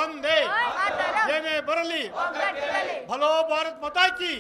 ಒಂದೇ ಏನೇ ಬರಲಿ ಭಲೋ ಭಾರತ್ ಮಾತಾ ಕಿ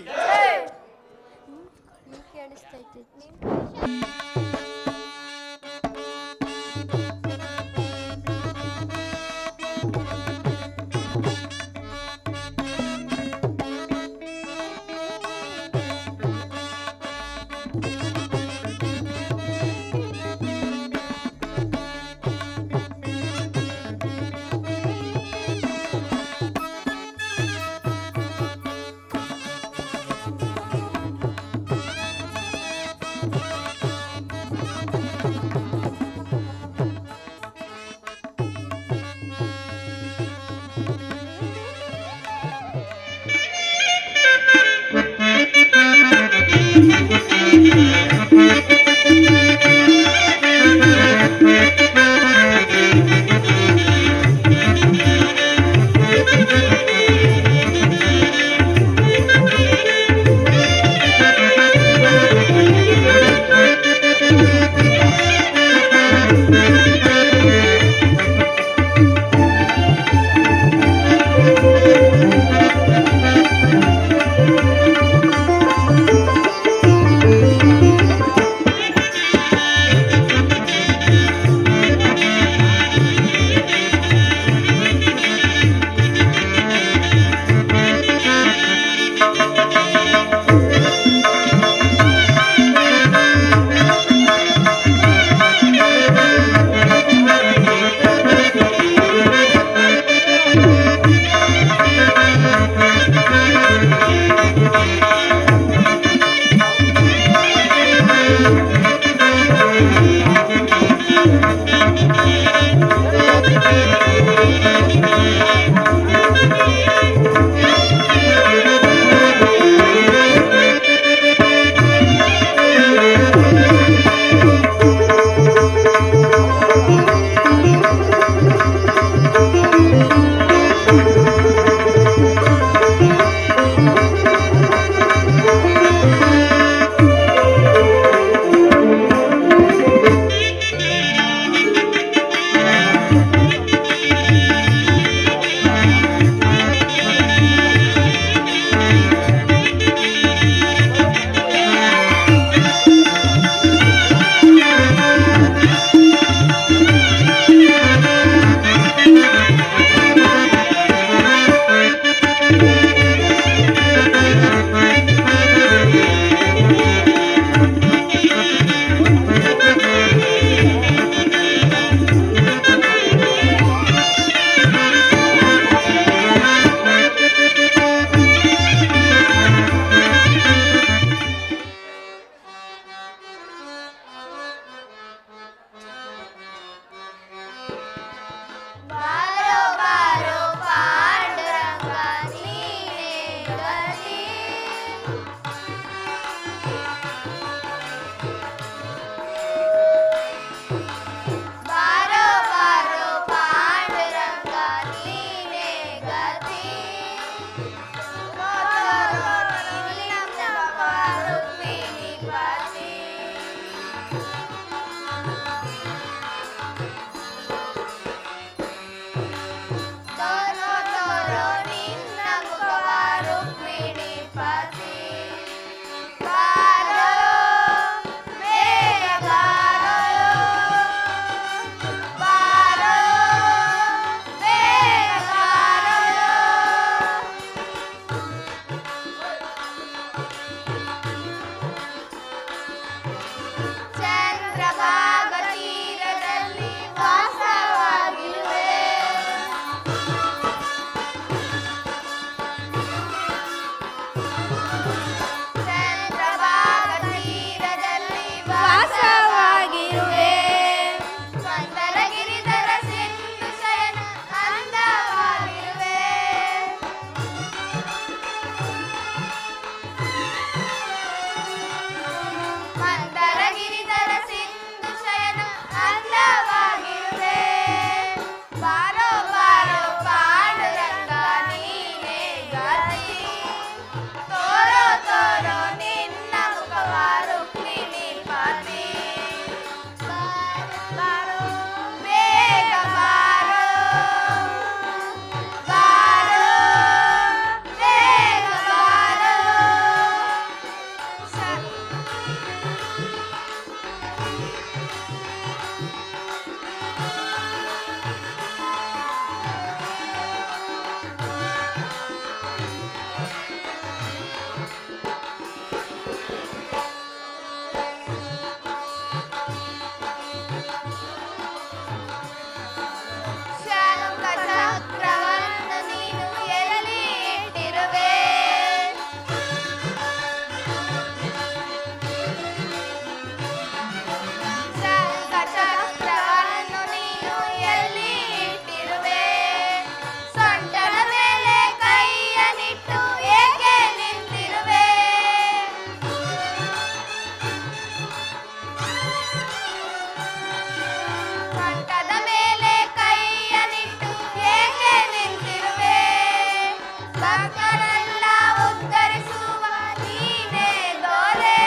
ಭಕ್ತರನ್ನ ಉದ್ಧರಿಸುವ ನೀನೇ ದೊರೆ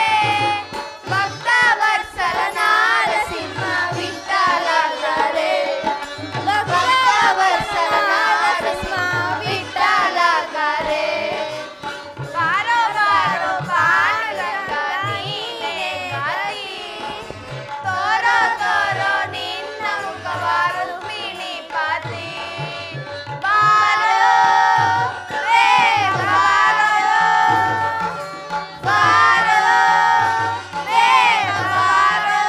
ಭಕ್ತ ವತ್ಸಲ ನಾರಸಿಂಹ ವಿಠಲ ಕರೆ ಭಕ್ತ ವತ್ಸಲ ನಾರಸಿಂಹ ವಿಠಲ ಕರೆ ಬಾರೋ ಬಾರೋ ಪಾಂಡುರಂಗ ನೀನೇ ಗತಿ ತೋರೋ ತೋರೋ ನಿನ್ನ ಮುಖವಾರು ರುಕ್ಮಿಣಿ ಪತಿ ಬಾರೋ ರೇ ಬಾರೋ ಬಾರೋ ರೇ ಬಾರೋ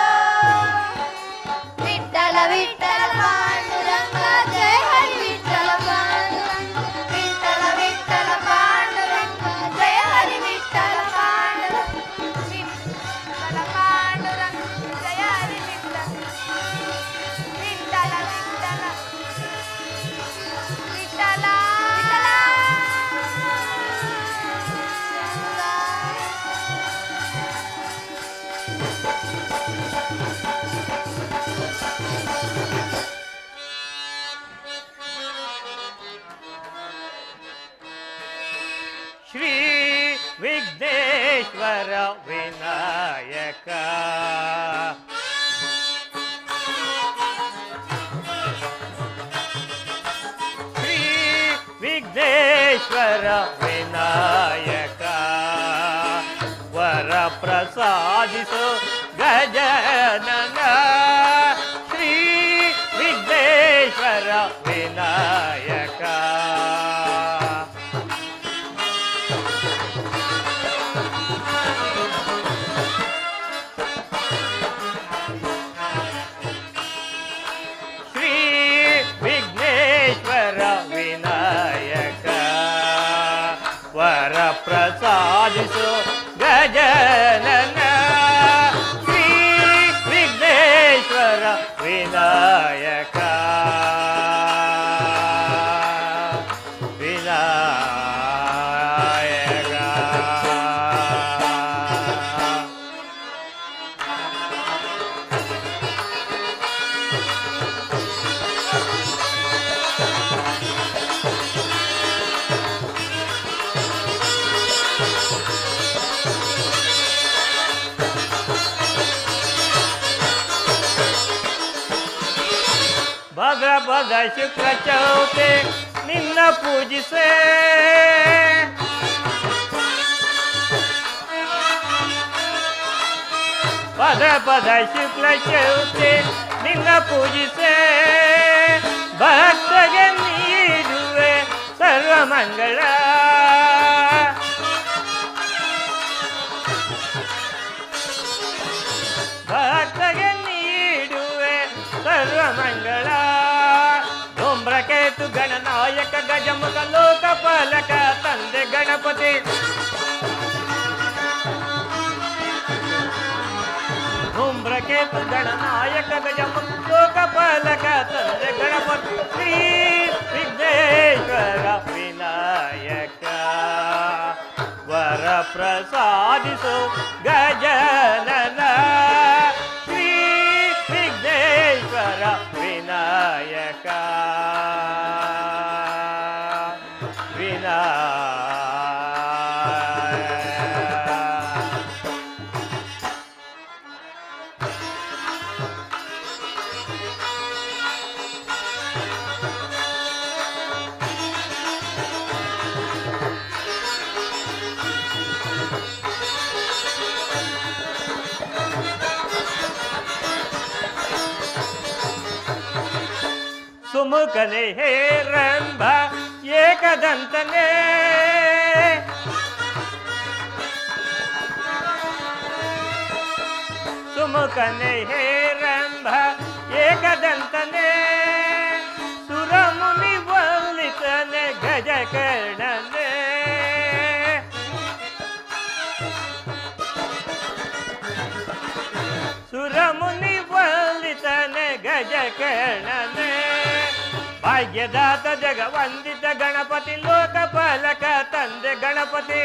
ವಿಠಲ ವಿಠಲ ಪಾಂಡುರಂಗ ಜಯ ಹರಿ ವಿಠಲ ಪಾಂಡುರಂಗ ವಿಠಲ ವಿಠಲ ಪಾಂಡುರಂಗ ಜಯ ಹರಿ ವಿಠಲ ಪಾಂಡುರಂಗ ವಿಠಲ ಪಾಂಡುರಂಗ ಜಯ ಹರಿ ವಿಠಲ ವಿಠಲ ವಿಠಲ ಶ್ರೀ ವಿಘ್ನೇಶ್ವರ ವಿನಾಯಕ ಶ್ರೀ ವಿಘ್ನೇಶ್ವರ ವಿನಾಯಕ ವರ ಪ್ರಸಾದಿಸು ಗಜನನ ಶ್ರೀ ವಿಘ್ನೇಶ್ವರ ವಿನಾಯಕ ಶ್ರೀ ವಿಘ್ನೇಶ್ವರ ವಿನಾಯಕ ವರ ಪ್ರಸಾದಿಸು ಗಜನನ ಶ್ರೀ ವಿಘ್ನೇಶ್ವರ ವಿನಾಯಕ ವಿನಾಯಕ ಭದ್ರಪದ ಶುಕ್ಲ ಚೌತಿ ನಿನ್ನ ಪೂಜಿಸೆ ಭದ್ರಪದ ಶುಕ್ಲ ಚೌತಿ ನಿನ್ನ ಪೂಜಿಸೆ ಭಕ್ತಗೆ ನೀಡುವೆ ಸರ್ವಮಂಗಳ ಭಕ್ತಗೆ ನೀಡುವೆ ಸರ್ವಮಂಗಳ ಧೂಮ್ರಕೇತು ಗಣನಾಯಕ ಗಜಮುಖ ಲೋಕಪಾಲಕ ತಂದೆ ಗಣಪತಿ ಧೂಮ್ರಕೇತು ಗಣನಾಯಕ ಗಜಮುಖ ಲೋಕಪಾಲಕ ತಂದೆ ಗಣಪತಿ ಶ್ರೀ ವಿಘ್ನೇಶ್ವರ ವಿನಾಯಕ ವರ ಪ್ರಸಾದಿಸು ಗಜನನ ಶ್ರೀ ವಿಘ್ನೇಶ್ವರ ವಿನಾಯಕ ಸುಮುಖನೆ ಹೇರಂಬ ಏಕದಂತನೇ ಸುಮುಖನೆ ಹೇರಂಬ ಏಕದಂತನೇ ಸುರಮುನಿ ವಲ್ಲಿತನೆ ಗಜಕರ್ಣನೇ ಸುರಮುನಿ ವಲ್ಲಿತನೆ ಗಜಕರ್ಣನೇ ಭಾಗ್ಯದಾತ ಜಗವಂದಿತ ಗಣಪತಿ ಲೋಕಪಾಲಕ ತಂದೆ ಗಣಪತಿ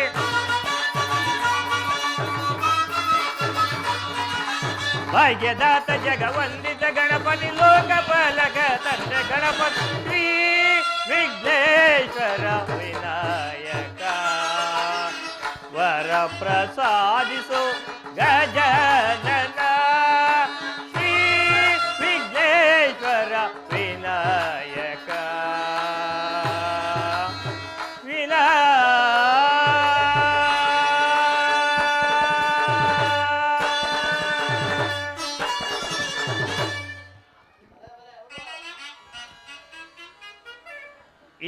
ಭಾಗ್ಯದಾತ ಜಗವಂದಿತ ಗಣಪತಿ ಲೋಕಪಾಲಕ ತಂದೆ ಗಣಪತಿ ಶ್ರೀ ವಿಘ್ನೇಶ್ವರ ವಿನಾಯಕ ಪ್ರಸಾದಿಸು ಗಜನನ ಶ್ರೀ ವಿಘ್ನೇಶ್ವರ ವಿನಾಯಕ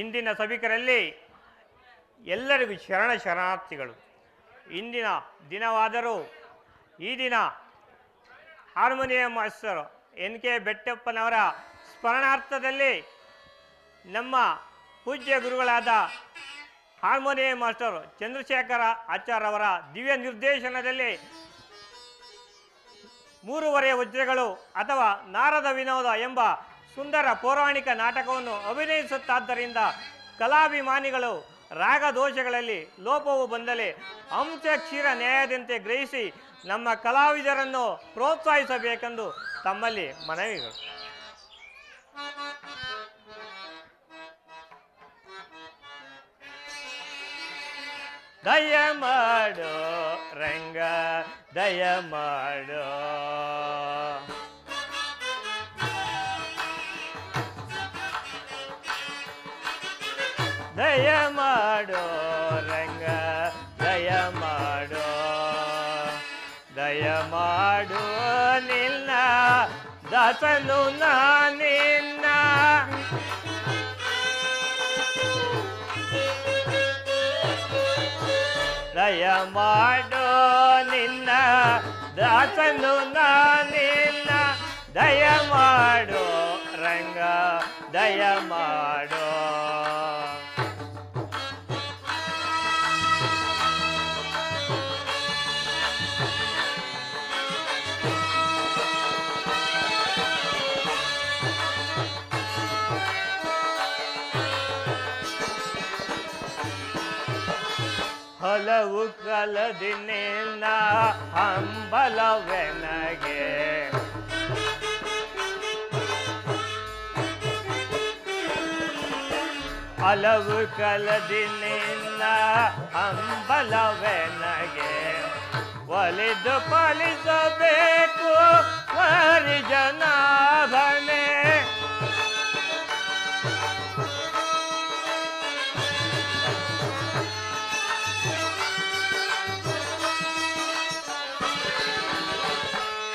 ಇಂದಿನ ಸಭಿಕರಲ್ಲಿ ಎಲ್ಲರಿಗೂ ಶರಣಾರ್ಥಿಗಳು. ಇಂದಿನ ದಿನವಾದರೂ ಈ ದಿನ ಹಾರ್ಮೋನಿಯಂ ಮಾಸ್ಟರ್ NK ಬೆಟ್ಟಪ್ಪನವರ ಸ್ಮರಣಾರ್ಥದಲ್ಲಿ ನಮ್ಮ ಪೂಜ್ಯ ಗುರುಗಳಾದ ಹಾರ್ಮೋನಿಯಂ ಮಾಸ್ಟರ್ ಚಂದ್ರಶೇಖರ ಆಚಾರ್ಯವರ ದಿವ್ಯ ನಿರ್ದೇಶನದಲ್ಲಿ 3 ವಜ್ರಗಳು ಅಥವಾ ನಾರದ ವಿನೋದ ಎಂಬ ಸುಂದರ ಪೌರಾಣಿಕ ನಾಟಕವನ್ನು ಅಭಿನಯಿಸುತ್ತಾದ್ದರಿಂದ ಕಲಾಭಿಮಾನಿಗಳು ರಾಗ ದೋಷಗಳಲ್ಲಿ ಲೋಪವು ಬಂದಲ್ಲಿ ಅಂಶ ಕ್ಷೀರ ನ್ಯಾಯದಂತೆ ಗ್ರಹಿಸಿ ನಮ್ಮ ಕಲಾವಿದರನ್ನು ಪ್ರೋತ್ಸಾಹಿಸಬೇಕೆಂದು ತಮ್ಮಲ್ಲಿ ಮನವಿಗಳು. ದಯ ಮಾಡೋ ರಂಗ ದಯ ಮಾಡೋ ದಯ ಮಾಡೋ ರಂಗ ದಯ ಮಾಡೋ ದಯ ಮಾಡೋ ನಿನ್ನ ದಾಸನು ನಾನಿನ್ನ ದಯ ಮಾಡೋ ನಿನ್ನ ದಾಸನು ನಾನಿನ್ನ ದಯ ಮಾಡೋ ರಂಗ ದಯ ಮಾಡೋ ಹಲವು ಕಲದಿನಿಲ್ಲ ಹಂಬಲವೆನಗೆ ಹಲವು ಕಲದಿನಿಲ್ಲ ಹಂಬಲವೆನಗೆ ಒಲಿದು ಪಾಲಿಸಬೇಕು ಪರಿಜನಾಭನೆ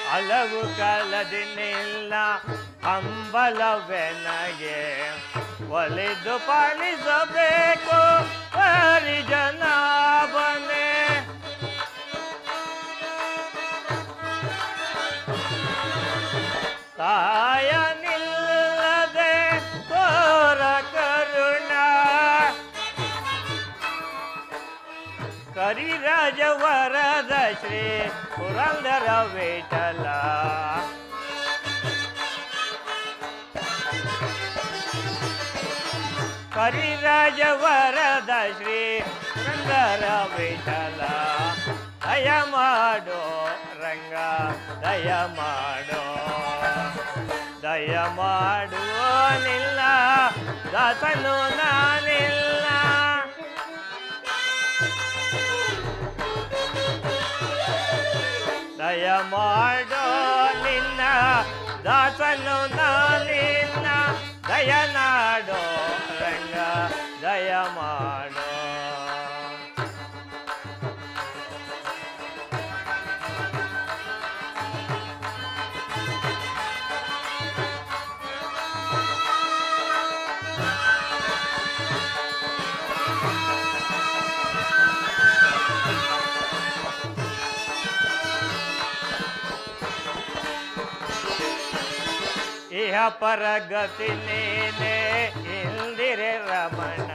ಹಲವು ಕಾಲದಿನಿಲ್ಲ ಹಂಬಲವೆನಗೆ ಒಲಿದು ಪಾಲಿಸಬೇಕು ಪರಿಜನಾಭನೆ ತಾಯ ನಿಲ್ಲದೆ ತೋರ ಕರುಣ ಕರಿರಾಜ ವರದ ಶ್ರೀ ಪುರಂದರ ವಿಠಲ ಕರಿರಾಜ ವರದ ಶ್ರೀ ಪುರಂದರ ವಿಠಲ ದಯ ಮಾಡೋ ರಂಗ ದಯ ಮಾಡೋ ದಯ ಮಾಡುವ ನಿಲ್ಲ ದಾಸನು ನಾನಿಲ್ಲ ದಯ ಮಾಡೋ ನಿನ್ನ ದಾಸನು ನಾನಿನ್ನ ದಯ ನಾಡೋ ರಂಗ ದಯ ಮಾಡೋ ಇಹ ಪರಗತಿ ನೀನೆ ಇಂದಿರೆ ರಮಣ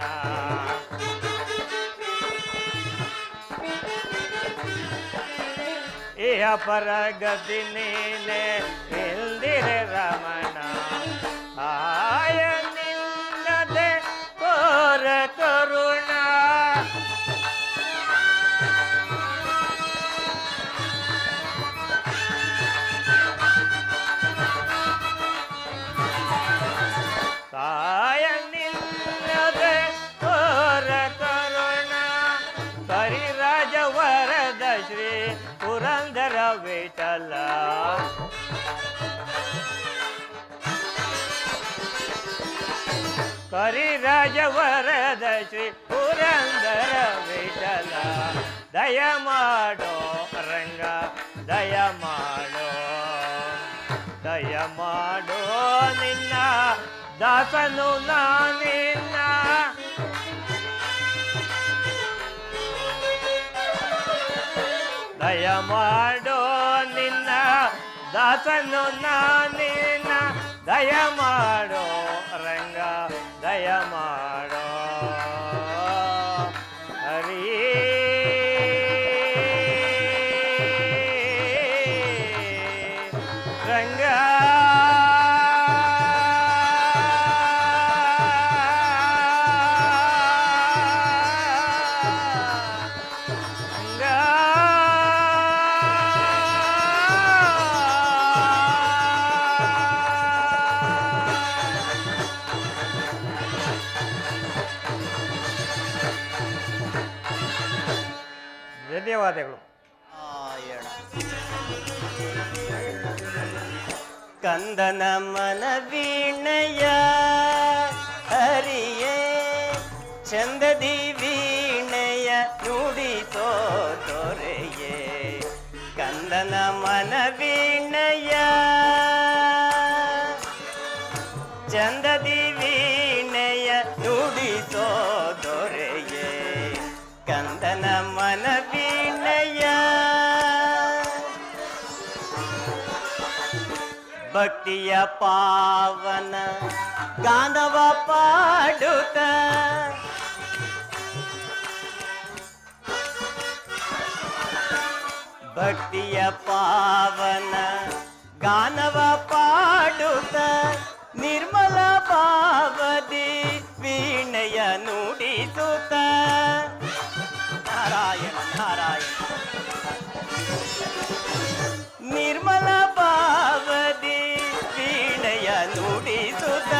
ಇಹ ಪರಗತಿ ನೀನೆ ಇಂದಿರೆ ರಮಣ ಆಯ ನಿನ್ನದೆ ಕೋರ ಕರುಣ ತಾಯ ನಿನ್ನದೆ ಕೋರ ಕರುಣ ಕರಿರಾಜ ವರ ವಿಠಲ ಕರಿರಾಜವರದ ಶ್ರೀ ಪುರಂದರ ವಿಠಲ ದಯ ಮಾಡೋ ರಂಗ ದಯ ಮಾಡೋ ದಯ ಮಾಡೋ ನಿನ್ನ ದಾಸನು ನಾನಿನ್ನ ದಯ ಮಾಡೋ ನಿನ್ನ ದಾಸನು ನಾನಿನ್ನ ದಯ ಮಾಡೋ ರಂಗ ದಯ ಮಾಡೋ ಹರಿ ರಂಗ ಧನ್ಯವಾದಗಳು. ಕಂದನ ಮನವೀಣಯ ಹರಿಯೇ ಚಂದದಿ ವೀಣೆಯ ನುಡಿಸೋ ದೊರೆಯೇ ಕಂದನ ಮನವೀಣಯ ಚಂದದಿ ವೀಣೆಯ ನುಡಿಸೋ ದೊರೆಯೇ ಕಂದನ ಮನವೀಣಯ ಭಕ್ತಿಯ ಪಾವನ ಗಾನವ ಪಾಡುತ್ತ ಭಕ್ತಿಯ ಪಾವನ ಗಾನವ ಪಾಡುತ್ತ ನಿರ್ಮಲ ಭಾವದಿ ವೀಣೆಯ ನುಡಿಸುತ್ತ ನಾರಾಯಣ ನಾರಾಯಣ ನಿರ್ಮಲ ಭಾವದಿ ವೀಣೆಯ ನುಡಿಸುತ್ತ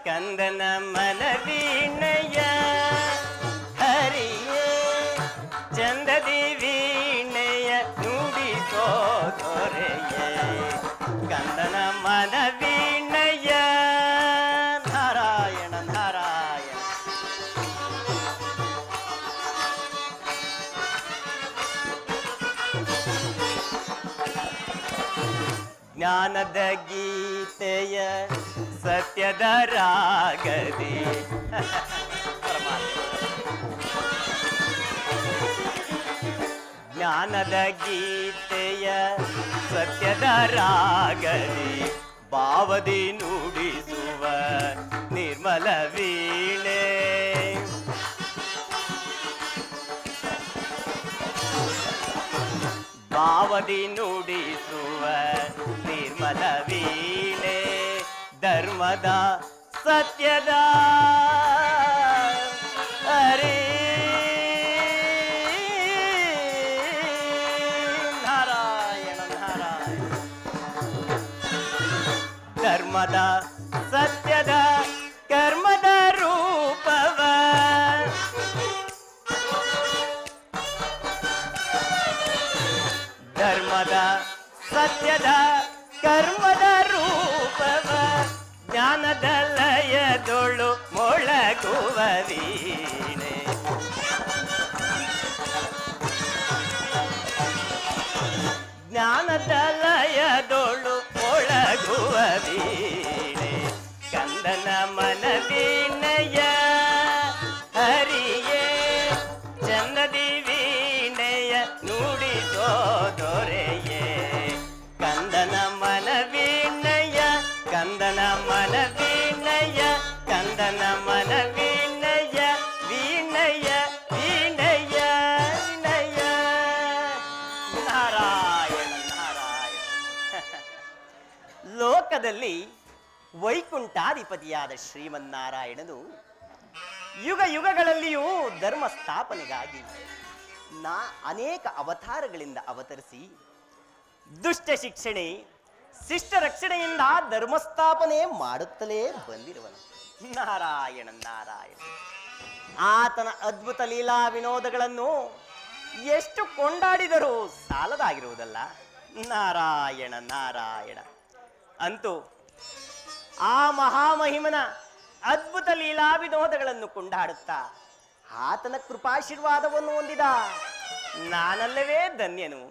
ಕಂದನ ಮನವೀಣೆಯ ಹರಿಯೇ ಚಂದದಿ ವೀಣೆಯ ನುಡಿಸೋ ದೊರೆಯೇ ಕಂದನ ಮನವೀಣೆಯ ನಾರಾಯಣ ನಾರಾಯಣ ಜ್ಞಾನದ ಗೀತೆಯ ಸತ್ಯದ ರಾಗದಿ ಜ್ಞಾನದ ಗೀತೆಯ ಸತ್ಯದ ರಾಗದಿ ಭಾವದಿ ನುಡಿಸುವ ನಿರ್ಮಲ ವೀಣೆ ಭಾವದಿ ನುಡಿಸುವ ನಿರ್ಮಲ ವೀಣೆ ಧರ್ಮದ ಸತ್ಯದ ಹರಿ ನಾರಾಯಣ ನಾರಾಯಣ ಧರ್ಮದ ಸತ್ಯದ ಕರ್ಮದ ರೂಪವ ಧರ್ಮದ ಸತ್ಯದ ಕರ್ಮದ ರೂಪವ ಜ್ಞಾನದ ಲಯದೊಳು ಮೊಳಗುವ ವೀಣೆ ಜ್ಞಾನದ ಲಯದೊಳು ಮೊಳಗುವ ವೀಣೆ ಕಂದನ ಮನವೀಣೆಯ ಹರಿಯೇ ಚಂದದಿ ವೀಣೆಯ ನುಡಿಸೋ ದೊರೆಯೇ ಕಂದನ ಮನವೀಣೆಯ ಕಂದನ ಮನವೀಣೆಯ ಕಂದನ ಮನವೀಣೆಯ ವೀಣೆಯ ವೀಣೆಯ ವೀಣೆಯ ನಾರಾಯಣ ನಾರಾಯಣ ಲೋಕದಲ್ಲಿ ವೈಕುಂಠಾಧಿಪತಿಯಾದ ಶ್ರೀಮನ್ನಾರಾಯಣನು ಯುಗ ಯುಗಗಳಲ್ಲಿಯೂ ಧರ್ಮ ಸ್ಥಾಪನೆಗಾಗಿ ಅನೇಕ ಅವತಾರಗಳಿಂದ ಅವತರಿಸಿ ದುಷ್ಟ ಶಿಕ್ಷಣೆ ಶಿಷ್ಟ ರಕ್ಷಣೆಯಿಂದ ಧರ್ಮಸ್ಥಾಪನೆ ಮಾಡುತ್ತಲೇ ಬಂದಿರುವನು ನಾರಾಯಣ ನಾರಾಯಣ. ಆತನ ಅದ್ಭುತ ಲೀಲಾ ವಿನೋದಗಳನ್ನು ಎಷ್ಟು ಕೊಂಡಾಡಿದರೂ ಸಾಲದಾಗಿರುವುದಲ್ಲ ನಾರಾಯಣ ನಾರಾಯಣ. ಅಂತೂ ಆ ಮಹಾಮಹಿಮನ ಅದ್ಭುತ ಲೀಲಾ ವಿನೋದಗಳನ್ನು ಕೊಂಡಾಡುತ್ತಾ ಆತನ ಕೃಪಾಶೀರ್ವಾದವನ್ನು ಹೊಂದಿದ ನಾನಲ್ಲವೇ ಧನ್ಯನು.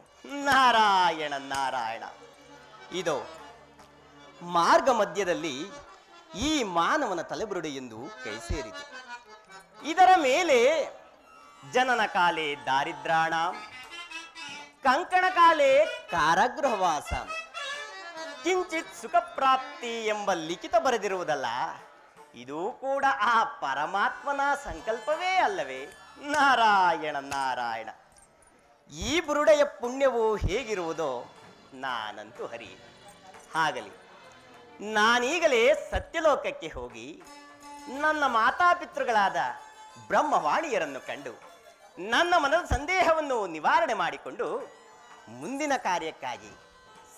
ನಾರಾಯಣ ನಾರಾಯಣ. ಇದು ಮಾರ್ಗ ಮಧ್ಯದಲ್ಲಿ ಈ ಮಾನವನ ತಲೆಬುರುಡೆ ಎಂದು ಕೈ ಸೇರಿತು. ಇದರ ಮೇಲೆ ಜನನ ಕಾಲೇ ದಾರಿದ್ರಾಣ, ಕಂಕಣ ಕಾಲೇ ಕಾರಾಗೃಹವಾಸ, ಕಿಂಚಿತ್ ಸುಖ ಪ್ರಾಪ್ತಿ ಎಂಬ ಲಿಖಿತ ಬರೆದಿರುವುದಲ್ಲ, ಇದು ಕೂಡ ಆ ಪರಮಾತ್ಮನ ಸಂಕಲ್ಪವೇ ಅಲ್ಲವೇ? ನಾರಾಯಣ ನಾರಾಯಣ. ಈ ಬುರುಡೆಯ ಪುಣ್ಯವು ಹೇಗಿರುವುದೋ ನಾನಂತೂ ಹರಿ. ಆಗಲಿ, ನಾನೀಗಲೇ ಸತ್ಯಲೋಕಕ್ಕೆ ಹೋಗಿ ನನ್ನ ಮಾತಾಪಿತೃಗಳಾದ ಬ್ರಹ್ಮವಾಣಿಯರನ್ನು ಕಂಡು ನನ್ನ ಮನದ ಸಂದೇಹವನ್ನು ನಿವಾರಣೆ ಮಾಡಿಕೊಂಡು ಮುಂದಿನ ಕಾರ್ಯಕ್ಕಾಗಿ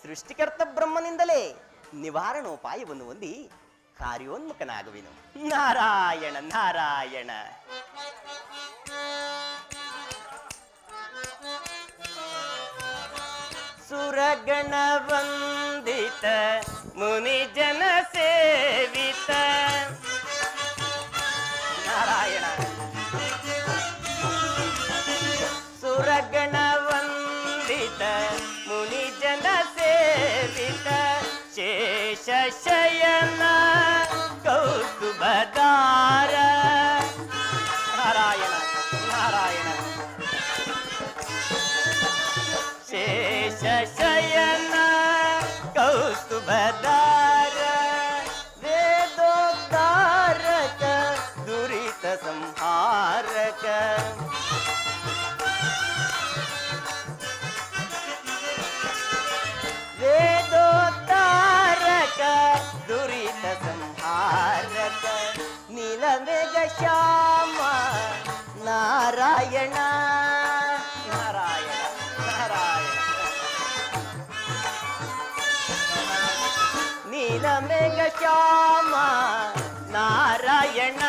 ಸೃಷ್ಟಿಕರ್ತ ಬ್ರಹ್ಮನಿಂದಲೇ ನಿವಾರಣೋಪಾಯವನ್ನು ಹೊಂದಿ ಕಾರ್ಯೋನ್ಮುಖನಾಗುವೆನು. ನಾರಾಯಣ ನಾರಾಯಣ. ಸುರಗಣ ವಂದಿತ ಮುನಿ ಜನ ಸೇವಿತ ನಾರಾಯಣ. ಸುರಗಣ ವಂದಿತ ಮುನಿ ಜನ ಸೇವಿತ ಶೇಷ ಶಯನ ಕೌಸ್ತುಭದಾರ ನಾರಾಯಣ ನಾರಾಯಣ. ಶೇಷ ಶಯನ ಕೌಸ್ತುಭದಾರ ವೇದೋದ್ಧಾರಕ ದುರಿತ ಸಂಹಾರಕ ವೇದೋದ್ಧಾರಕ ದುರಿತ ಸಂಹಾರಕ ನೀಲಮೇಘ ಶ್ಯಾಮ ನಾರಾಯಣ ನಾರಾಯಣ ನಾರಾಯಣ. ನೀಲಮೇಘ ಶ್ಯಾಮ ನಾರಾಯಣ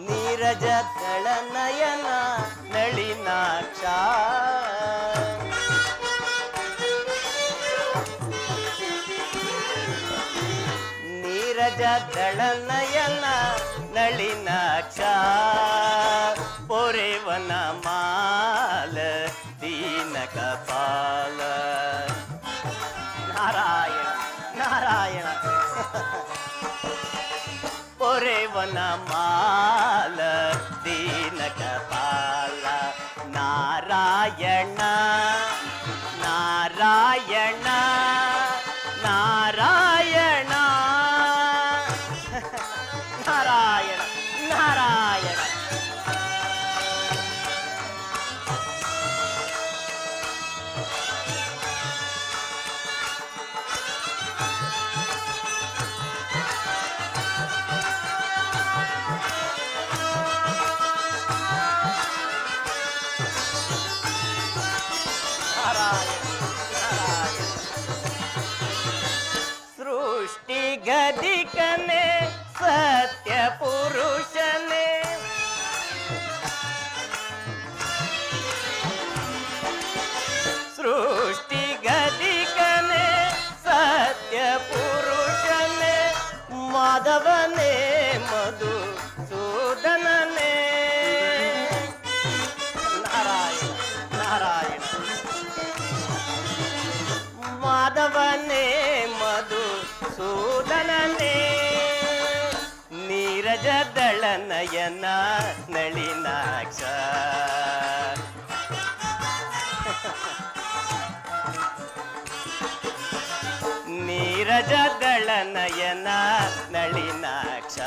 ನೀರಜ ದಳನಯನ ನಳಿನಾಕ್ಷ ನೀರಜ ದಳನಯನ ನಳಿನಾಕ್ಷ ಪೊರೆವನ ಮಾಲ ದೀನ ಕಪಾಲ ನಾರಾಯಣ ನಾರಾಯಣ. ಪೊರೆವನ ಮಾಲ ದೀನ ಕಪಾಲ ನಾರಾಯಣ ನಾರಾಯಣ ನಾರಾಯಣ ನಾರಾಯಣ ನಾರಾಯಣ. ಸೃಷ್ಟಿ ಗದಿಕನೆ ಸತ್ಯ ಪುರುಷನೇ ಸೃಷ್ಟಿ ಗದಿಕನೆ ಸತ್ಯ ಪುರುಷನೇ ಮಾಧವನೇ ಮಧು ಸೂದನನೇ ನಾರಾಯಣ ನಾರಾಯಣ. ಮಾಧವನೇ ಮಧು ಸೂದನನೇ ನೀರಜ ದಳನಯನ ನಳಿನಾಕ್ಷ ನೀರಜ ದಳನಯನ ನಳಿನಾಕ್ಷ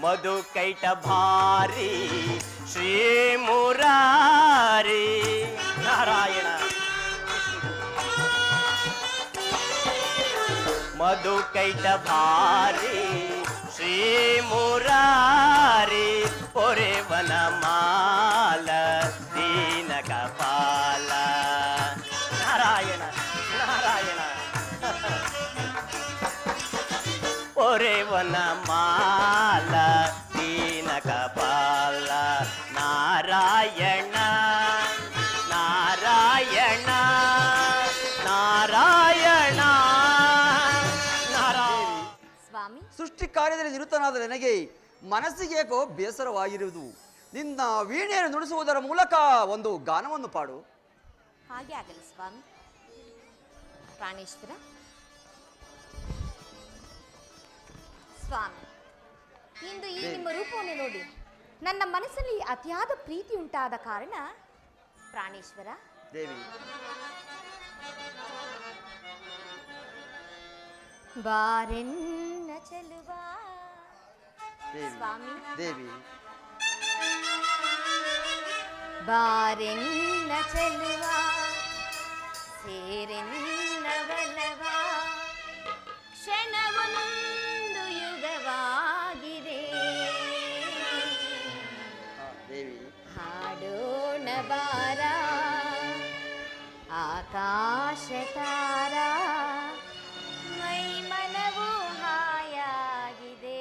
ಮಧು ಕೈಟ ಭಾರಿ ಶ್ರೀ ಮುರಾರಿ ನಾರಾಯಣ. ಮಧು ಕೈಟ ಭಾರಿ ಶ್ರೀ ಮುರಾರಿ ಪೊರೆವನ ಮಾಲ ದೀನ ಕಪಾಲ ನಾರಾಯಣ ನಾರಾಯಣ. ಪೊರೆವನ ಮಾಲ ದೀನ ಕಪಾಲ ನಾರಾಯಣ ನಾರಾಯಣ ದಾಸನಾದ ನನಗೆ ಮನಸ್ಸಿಗೆ ಏಕೋ ಬೇಸರವಾಗಿರುವುದು. ನಿನ್ನ ವೀಣೆಯನ್ನು ನುಡಿಸುವುದರ ಮೂಲಕ ಒಂದು ಗಾನವನ್ನು ಪಾಡು. ಹಾಗೆ ಆಗಲಿ ಸ್ವಾಮಿ. ಪ್ರಾಣೇಶ್ವರ ಸ್ವಾಮಿ, ಇಂದು ಈ ನಿಮ್ಮ ರೂಪವನ್ನು ನೋಡಿ ನನ್ನ ಮನಸ್ಸಲ್ಲಿ ಅತಿಯಾದ ಪ್ರೀತಿ ಉಂಟಾದ ಕಾರಣ ಪ್ರಾಣೇಶ್ವರ ದೇವಿ, ಬಾರೆನ್ನ ಚೆಲುವ ಸ್ವಾಮಿ, ದೇವಿ ಬಾರೆನ್ನ ಚೆಲುವ ಸೇರೆನ್ನ ಬಲವ ಕ್ಷಣವೊಂದು ಯುಗವಾಗಿದೆ. ದೇವಿ ಹಾಡೋಣ ಬಾರ ಆಕಾಶ ತಾರ ಮೈ ಮನವು ಹಾಯಾಗಿದೆ.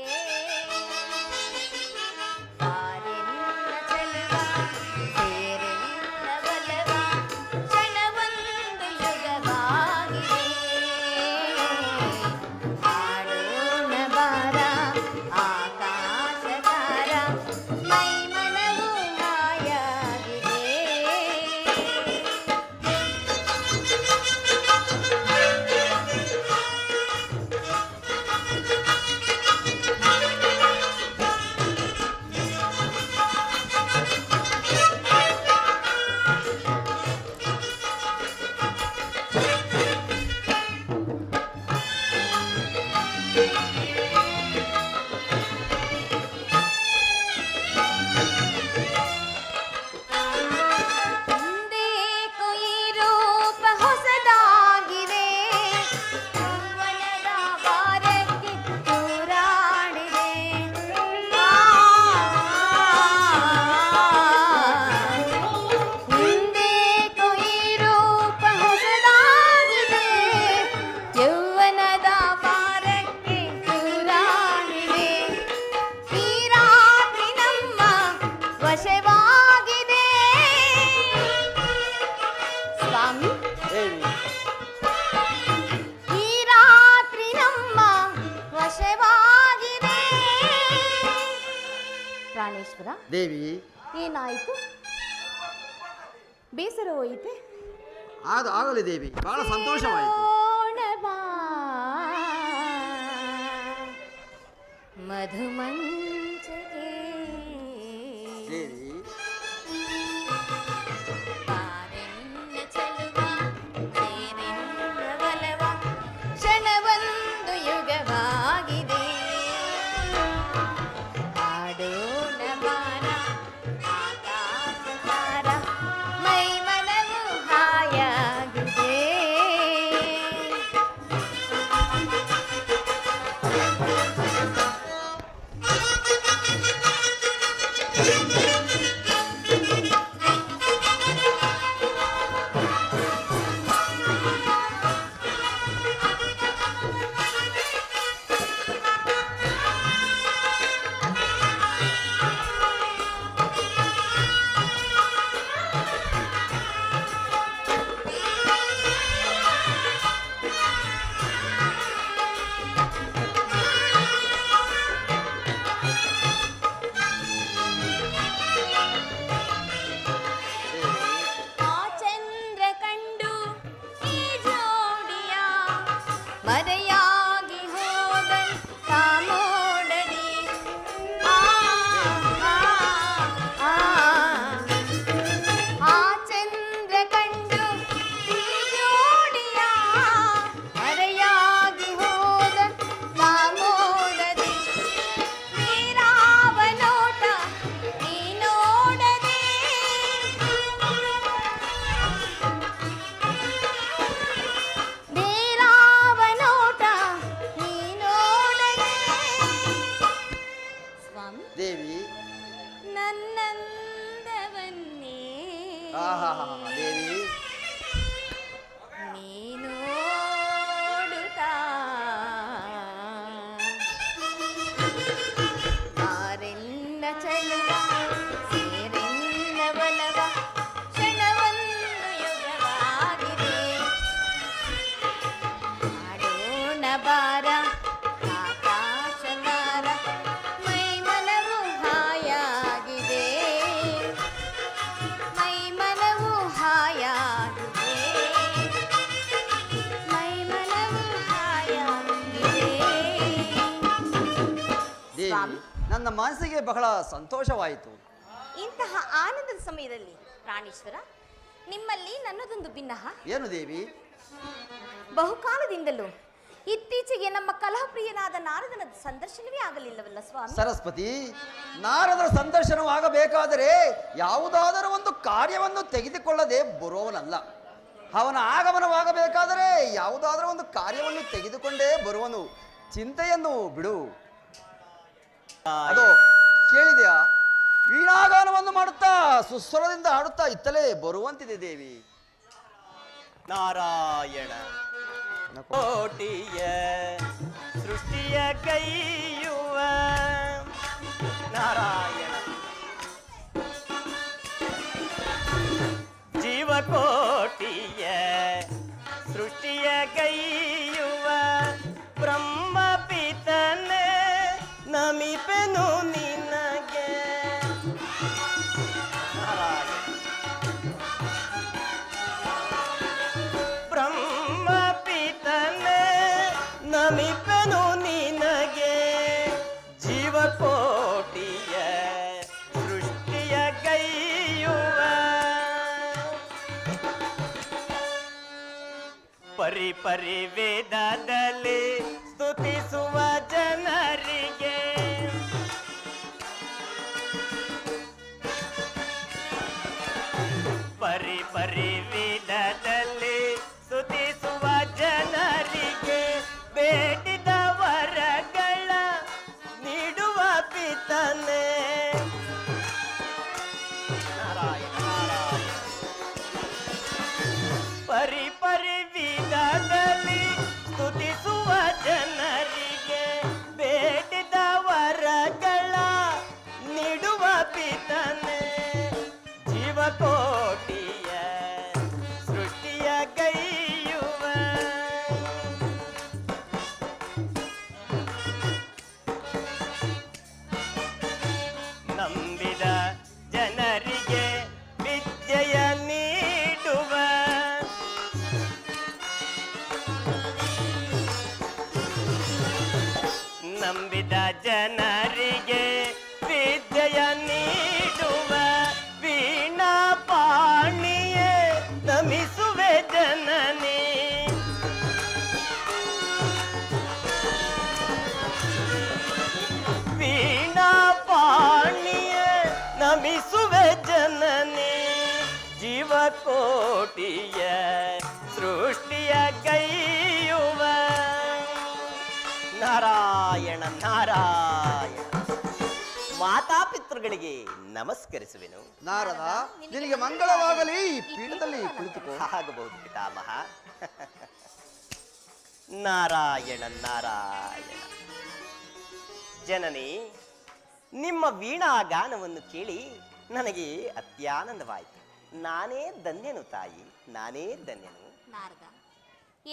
ಬಾರೆನ್ನ ಚೆಲುವ ಸೇರೆನ್ನ ಬಲವ ಕ್ಷಣವೊಂದು ಯುಗವಾಗಿದೆ. ಹಾಡೋಣ ಬಾರ ಆಕಾಶ ತಾರ ಮೈ ಮನವು ಹಾಯಾಗಿದೆ. ಹಿಂದೇಕೋ ಈ ರೂಪ ಹೊಸದಾಗಿದೆ, ಯೌವನದ ಭಾರಕ್ಕೆ ತೂರಾಡಿದೆ. ಹಿಂದೇಕೋ ಈ ರೂಪ ಹೊಸದಾಗಿದೆ, ಯೌವನದ ಭಾರಕ್ಕೆ ತೂರಾಡಿದೆ. ಈ ರಾತ್ರಿ ನಮ್ಮ ವಶವಾಗಿದೆ. ಸ್ವಾಮಿ, ದೇವಿ ಈ ರಾತ್ರಿ ನಮ್ಮ ವಶವಾಗಿದೆ. ಪ್ರಾಣೇಶ್ವರ ದೇವಿ, ಏನಾಯಿತು? ಬೇಸರ ಹೋಯಿತೆ? ಆಗಲಿ ದೇವಿ, ಬಹಳ ಸಂತೋಷವಾಯಿತು. ನೋಡಬಾ ಮಧುಮಂಚಗೆ ದೇವಿ ಬಾರೆನ್ನ ಚೆಲುವ ಸೇರೆನ್ನ ಬಲವ ಕ್ಷಣವೊಂದು ಯುಗವಾಗಿದೆ. ಹಾಡೋಣ ಬಾರ ಆಕಾಶ ತಾರ ಮೈ ಮನವು ಹಾಯಾಗಿದೆ. ಆ ಚಂದ್ರ ಕಂಡು ಈ ಜೋಡಿಯ ಮರೆಯಾಗಿ ಹೋದಂತ ಮೋಡದಿ. ಆ ಚಂದ್ರ ಕಂಡು ಈ ಜೋಡಿಯ ಮರೆಯಾಗಿ ಹೋದಂತ ಮೋಡದಿ. ನೀರಾವ ನೋಟ ನೀ ನೋಡದೆ, ಬೇರಾವ ನೋಟ ನೀ ನೋಡದೆ. ಸ್ವಾಮಿ, ದೇವಿ ನನ್ನಂದವನ್ನೇ ದೇವಿ ನೀ ನೋಡುತ್ತಾ ಬಾರೆನ್ನ ಚೆಲುವ ಸೇರೆನ್ನ ಬಲವ ಕ್ಷಣವೊಂದು ಯುಗವಾಗಿದೆ. ಹಾಡೋಣ ಬಾರ ಆಕಾಶ ತಾರ ನನ್ನ ಮನಸ್ಸಿಗೆ ಬಹಳ ಸಂತೋಷವಾಯಿತು. ಇಂತಹ ಆನಂದದ ಸಮಯದಲ್ಲಿ ಪ್ರಾಣೇಶ್ವರ, ನಿಮ್ಮಲ್ಲಿ ನನ್ನದೊಂದು ಭಿನ್ನಹ. ಏನು ದೇವಿ? ಬಹುಕಾಲದಿಂದಲೂ ಇತ್ತೀಚೆಗೆ ನಮ್ಮ ಕಲಹಪ್ರಿಯನಾದ ನಾರದನ ಸಂದರ್ಶನವೇ ಆಗಲಿಲ್ಲವಲ್ಲ ಸ್ವಾಮಿ? ಸರಸ್ವತಿ, ನಾರದರ ಸಂದರ್ಶನವಾಗಬೇಕಾದರೆ ಯಾವುದಾದರೂ ಒಂದು ಕಾರ್ಯವನ್ನು ತೆಗೆದುಕೊಳ್ಳದೆ ಬರುವವನಲ್ಲ. ಅವನ ಆಗಮನವಾಗಬೇಕಾದರೆ ಯಾವುದಾದರೂ ಒಂದು ಕಾರ್ಯವನ್ನು ತೆಗೆದುಕೊಂಡೇ ಬರುವನು. ಚಿಂತೆಯನ್ನು ಬಿಡು. ಅದು ಕೇಳಿದೆಯಾ? ವೀಣಾಗಾನವನ್ನು ಮಾಡುತ್ತಾ ಸುಸ್ವರದಿಂದ ಹಾಡುತ್ತಾ ಇತ್ತಲೇ ಬರುವಂತಿದೆ ದೇವಿ. ನಾರಾಯಣ ಕೋಟಿಯ ಸೃಷ್ಟಿಯ ಕೈಯುವ ನಾರಾಯಣ ಜೀವಕೋಟಿಯ ಸೃಷ್ಟಿಯ ಕೈಯುವ ಬ್ರಹ್ಮ ಪಿತನೆ ನಮಿಪೆನು ನಿನಗೆ. ನಾರಾಯಣ ಬ್ರಹ್ಮ ಪಿತನೆ ನಮಿಪೆನು ನಿನಗೆ ಜೀವಕೋಟಿಯ ಸೃಷ್ಟಿಯ ಗೈಯುವ ಪರಿ ಪರಿ ವೇದದಲ್ಲಿ ಸ್ತುತಿಸುವ ಜನರಿಗೆ ಪರಿ ಪರಿ ವೇದದಲ್ಲಿ ಸ್ತುತಿಸುವ ಜನರಿಗೆ ಬೇಡಿದ ವರಗಳ ನೀಡುವ ಪಿತನೆ. ನಾರಾಯಣ ನಾರಾಯಣ ಪರಿ ಪರಿ ವಿಧದಲ್ಲಿ ಸ್ತುತಿಸುವ ಜನರಿಗೆ ಬೇಡಿದ ವರಗಳ ನೀಡುವ ಪಿತನೆ. ಜೀವಕೋಟಿಯ ಸೃಷ್ಟಿಯ ಗೈಯುವ ನಂಬಿದ ಜನರಿಗೆ ವಿದ್ಯೆಯ ನೀಡುವ ನಂಬಿದ ಜನರಿಗೆ ವಿದ್ಯೆಯ ನೀಡುವ ವೀಣಾ ಪಾಣಿಯೇ ನಮಿಸುವೆ ಜನನಿ. ವೀಣಾ ಪಾಣಿಯೇ ನಮಿಸುವೆ ಜನನಿ. ಜೀವಕೋಟಿಯ ಸೃಷ್ಟಿಯ ಗೈಯುವ ನಾರಾಯಣ ನಾರಾಯಣ. ಮಾತಾಪಿತೃಗಳಿಗೆ ನಮಸ್ಕರಿಸುವೆನು. ನಾರದ, ನಿನಗೆ ಮಂಗಳವಾಗಲಿ. ಪೀಠದಲ್ಲಿ ಕುಳಿತುಕೋ. ಆಗಬಹುದು ಪಿತಾಮಹ. ನಾರಾಯಣ ನಾರಾಯಣ. ಜನನಿ, ನಿಮ್ಮ ವೀಣಾ ಗಾನವನ್ನು ಕೇಳಿ ನನಗೆ ಅತ್ಯಾನಂದವಾಯಿತು. ನಾನೇ ಧನ್ಯನು ತಾಯಿ, ನಾನೇ ಧನ್ಯನು. ನಾರದ,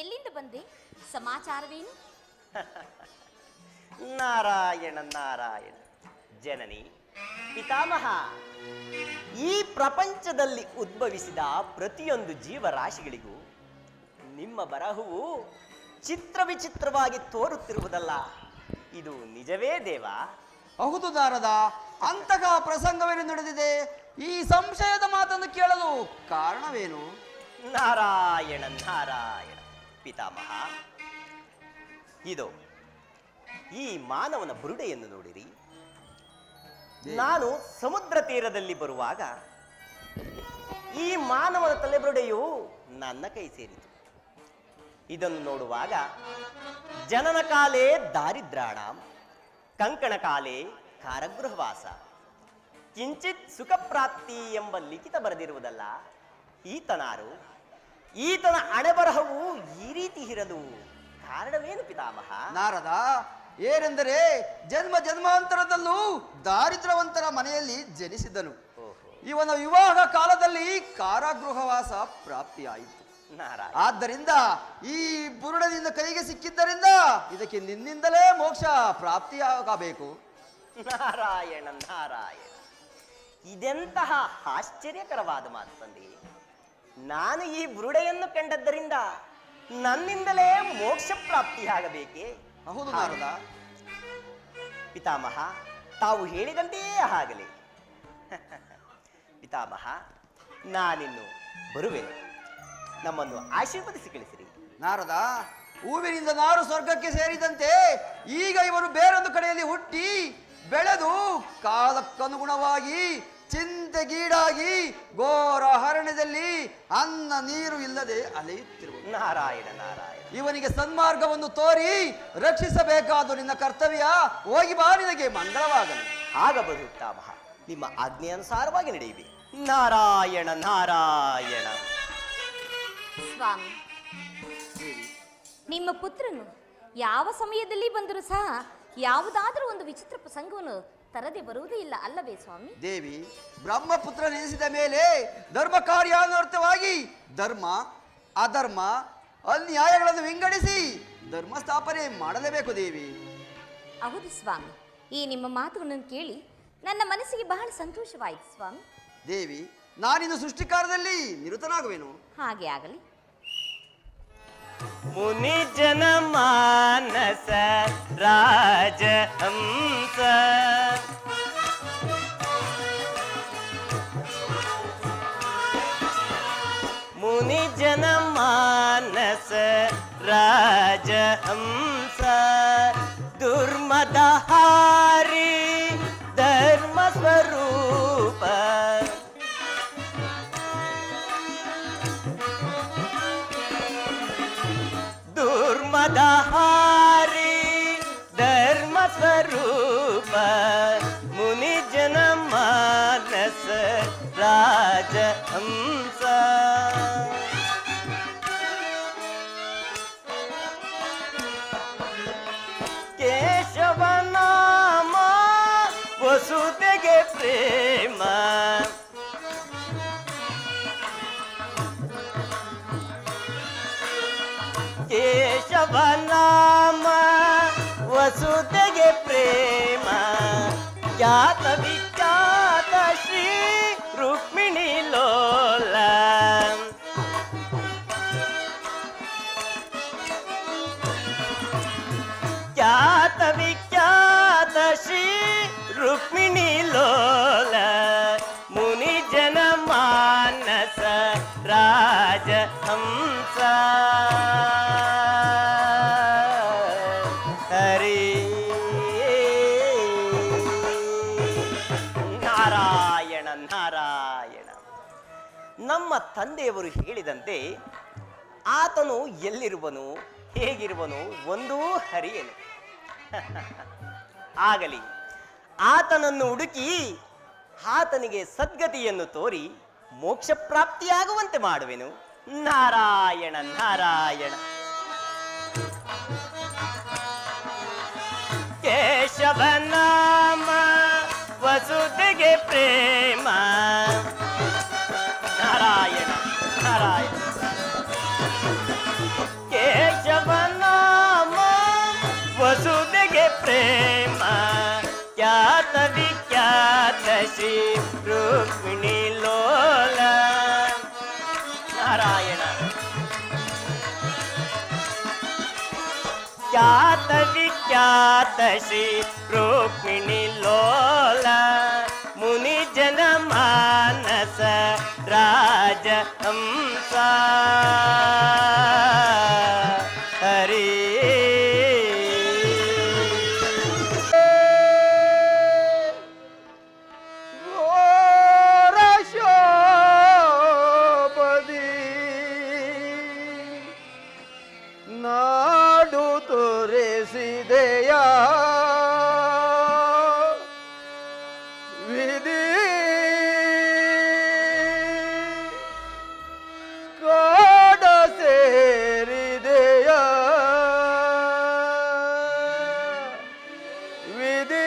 ಎಲ್ಲಿಂದ ಬಂದೆ? ಸಮಾಚಾರವೇನು? ನಾರಾಯಣ ನಾರಾಯಣ. ಜನನಿ, ಪಿತಾಮಹ, ಈ ಪ್ರಪಂಚದಲ್ಲಿ ಉದ್ಭವಿಸಿದ ಪ್ರತಿಯೊಂದು ಜೀವರಾಶಿಗಳಿಗೂ ನಿಮ್ಮ ಬರಹವು ಚಿತ್ರ ವಿಚಿತ್ರವಾಗಿ ತೋರುತ್ತಿರುವುದಲ್ಲ, ಇದು ನಿಜವೇ ದೇವ? ಹೌದು ನಾರದ, ಅಂತಹ ಪ್ರಸಂಗವೇನು ನಡೆದಿದೆ? ಈ ಸಂಶಯದ ಮಾತನ್ನು ಕೇಳಲು ಕಾರಣವೇನು? ನಾರಾಯಣ ನಾರಾಯಣ. ಪಿತಾಮಹ, ಇದು ಈ ಮಾನವನ ಬುರುಡೆಯನ್ನು ನೋಡಿರಿ. ನಾನು ಸಮುದ್ರ ತೀರದಲ್ಲಿ ಬರುವಾಗ ಈ ಮಾನವನ ತಲೆಬುರುಡೆಯು ನನ್ನ ಕೈ ಸೇರಿತು. ಇದನ್ನು ನೋಡುವಾಗ ಜನನ ಕಾಲೇ ದಾರಿದ್ರಾಣ, ಕಂಕಣ ಕಾಲೇ ಕಾರಾಗೃಹವಾಸ, ಕಿಂಚಿತ್ ಸುಖ ಪ್ರಾಪ್ತಿ ಎಂಬ ಲಿಖಿತ ಬರೆದಿರುವುದಲ್ಲ. ಈತನಾರು? ಈತನ ಹಣೆಬರಹವು ಈ ರೀತಿ ಇರಲು ಕಾರಣವೇನು ಪಿತಾಮಹ? ನಾರದ, ಏನೆಂದರೆ ಜನ್ಮ ಜನ್ಮಾಂತರದಲ್ಲೂ ದಾರಿದ್ರ್ಯವಂತರ ಮನೆಯಲ್ಲಿ ಜನಿಸಿದನು. ಇವನ ವಿವಾಹ ಕಾಲದಲ್ಲಿ ಕಾರಾಗೃಹವಾಸ ಪ್ರಾಪ್ತಿಯಾಯಿತು. ನಾರಾಯಣ. ಆದ್ದರಿಂದ ಈ ಬುರುಡದಿಂದ ಕೈಗೆ ಸಿಕ್ಕಿದ್ದರಿಂದ ಇದಕ್ಕೆ ನಿನ್ನಿಂದಲೇ ಮೋಕ್ಷ ಪ್ರಾಪ್ತಿಯಾಗಬೇಕು. ನಾರಾಯಣ ನಾರಾಯಣ. ಇದೆಂತಹ ಆಶ್ಚರ್ಯಕರವಾದ ಮಾತು ತಂದೆ. ನಾನು ಈ ಬುರುಡೆಯನ್ನು ಕಂಡದ್ದರಿಂದ ನನ್ನಿಂದಲೇ ಮೋಕ್ಷ ಪ್ರಾಪ್ತಿಯಾಗಬೇಕೆ? ಹೌದು ನಾರದ. ಪಿತಾಮಹ, ತಾವು ಹೇಳಿದಂತೆಯೇ ಆಗಲಿ. ಪಿತಾಮಹ, ನಾನಿನ್ನು ಬರುವೆನು. ನಮ್ಮನ್ನು ಆಶೀರ್ವದಿಸಿ ಕಳಿಸಿರಿ. ನಾರದ, ಹೂವಿನಿಂದ ನಾರು ಸ್ವರ್ಗಕ್ಕೆ ಸೇರಿದಂತೆ ಈಗ ಇವರು ಬೇರೊಂದು ಕಡೆಯಲ್ಲಿ ಹುಟ್ಟಿ ಬೆಳೆದು ಕಾಲಕ್ಕನುಗುಣವಾಗಿ ಚಿಂತೆಗೀಡಾಗಿ ಘೋರ ಅರಣ್ಯದಲ್ಲಿ ಅನ್ನ ನೀರು ಇಲ್ಲದೆ ಅಲೆಯುತ್ತಿರುವ ನಾರಾಯಣ ನಾರಾಯಣ. ಇವನಿಗೆ ಸನ್ಮಾರ್ಗವನ್ನು ತೋರಿ ರಕ್ಷಿಸಬೇಕಾದ ನಿನ್ನ ಕರ್ತವ್ಯ. ಹೋಗಿ ಬಾ, ನಿನಗೆ ಮಂಗಳವಾಗಲಿ. ಆಗಬಹುದು ಪಿತಾಮಹ, ನಿಮ್ಮ ಆಜ್ಞೆಯನುಸಾರವಾಗಿ ನಡೆಯಿರಿ. ನಾರಾಯಣ ನಾರಾಯಣ. ಸ್ವಾಮಿ, ನಿಮ್ಮ ಪುತ್ರನು ಯಾವ ಸಮಯದಲ್ಲಿ ಬಂದರೂ ಸಹ ಯಾವುದಾದರೂ ಒಂದು ವಿಚಿತ್ರ ಪ್ರಸಂಗವನ್ನು ತರದೆ ಬರುವುದೇ ಇಲ್ಲ ಅಲ್ಲವೇ ಸ್ವಾಮಿ? ದೇವಿ, ಬ್ರಹ್ಮಪುತ್ರ ನೆನೆಸಿದ ಮೇಲೆ ಧರ್ಮ ಕಾರ್ಯಾನುವರ್ತವಾಗಿ ಧರ್ಮ ಅಧರ್ಮ ಅನ್ಯಾಯಗಳನ್ನು ವಿಂಗಡಿಸಿ ಧರ್ಮ ಸ್ಥಾಪನೆ ಮಾಡಲೇಬೇಕು ದೇವಿ. ಹೌದು ಸ್ವಾಮಿ, ಈ ನಿಮ್ಮ ಮಾತುಗಳನ್ನು ಕೇಳಿ ನನ್ನ ಮನಸ್ಸಿಗೆ ಬಹಳ ಸಂತೋಷವಾಯಿತು ಸ್ವಾಮಿ. ದೇವಿ, ನಾನಿನ್ನು ಸೃಷ್ಟಿಕಾರದಲ್ಲಿ ನಿರತನಾಗುವೆನು. ಹಾಗೆ ಆಗಲಿ. ಮುನಿ ಜನ ಮಾನಸ ರಾಜ ಹಂಸ, ಮುನಿ ಜನ ಮಾನಸ ರಾಜ ಹಂಸ, ದುರ್ಮದ ಹಾರಿ ಧರ್ಮ ಸ್ವರೂಪ, ದುರ್ಮದಹಾರಿ ಧರ್ಮ ಸ್ವರೂಪ, ಮುನಿ ಜನ ಮಾನಸ ರಾಜ ಹಂಸ. ಕೇಶವ ನಾಮ ವಸುದೆಗೆ ಪ್ರೇಮ, ಕೇಶವ ನಾಮ ವಸುದೆಗೆ ಪ್ರೇಮ, ಖ್ಯಾತ ವಿಖ್ಯಾತ ಶ್ರೀ ರುಕ್ಮಿಣಿ ಲೋಲ, ಖ್ಯಾತ ವಿಖ್ಯಾತ ಶ್ರೀ ರುಕ್ಮಿಣಿ ಲೋಲ, ಮುನಿ ಜನ ಮಾನಸ ರಾಜ ಹಂಸ. ಹರಿ ನಾರಾಯಣ ನಾರಾಯಣ. ನಮ್ಮ ತಂದೆಯವರು ಹೇಳಿದಂತೆ ಆತನು ಎಲ್ಲಿರುವನು ಹೇಗಿರುವನು ಒಂದೂ ಹರಿಯನು. ಆಗಲಿ, ಆತನನ್ನು ಹುಡುಕಿ ಆತನಿಗೆ ಸದ್ಗತಿಯನ್ನು ತೋರಿ ಮೋಕ್ಷ ಪ್ರಾಪ್ತಿಯಾಗುವಂತೆ ಮಾಡುವೆನು. ನಾರಾಯಣ ನಾರಾಯಣ. ಕೇಶವ ನಾಮ ವಸುದೆಗೆ ಪ್ರೇಮ, ನಾರಾಯಣ ನಾರಾಯಣ. ಕೇಶವ ನಾಮ ವಸುದೆಗೆ ಪ್ರೇಮ, ಖ್ಯಾತ ವಿಖ್ಯಾತ ಶ್ರೀ ರುಕ್ಮಿಣಿ ಲೋಲ, ನಾರಾಯಣ. ಖ್ಯಾತ ವಿಖ್ಯಾತ ಶ್ರೀ ರುಕ್ಮಿಣಿ ಲೋಲ, ಮುನಿ ಜನ ಮಾನಸ ರಾಜ ಹಂಸ. ಹರಿ ನಾಡು ತೋರಿಸಿದೆಯ ವಿಧಿ, ಕಾಡ ಸೇರಿದೆಯ ವಿಧಿ,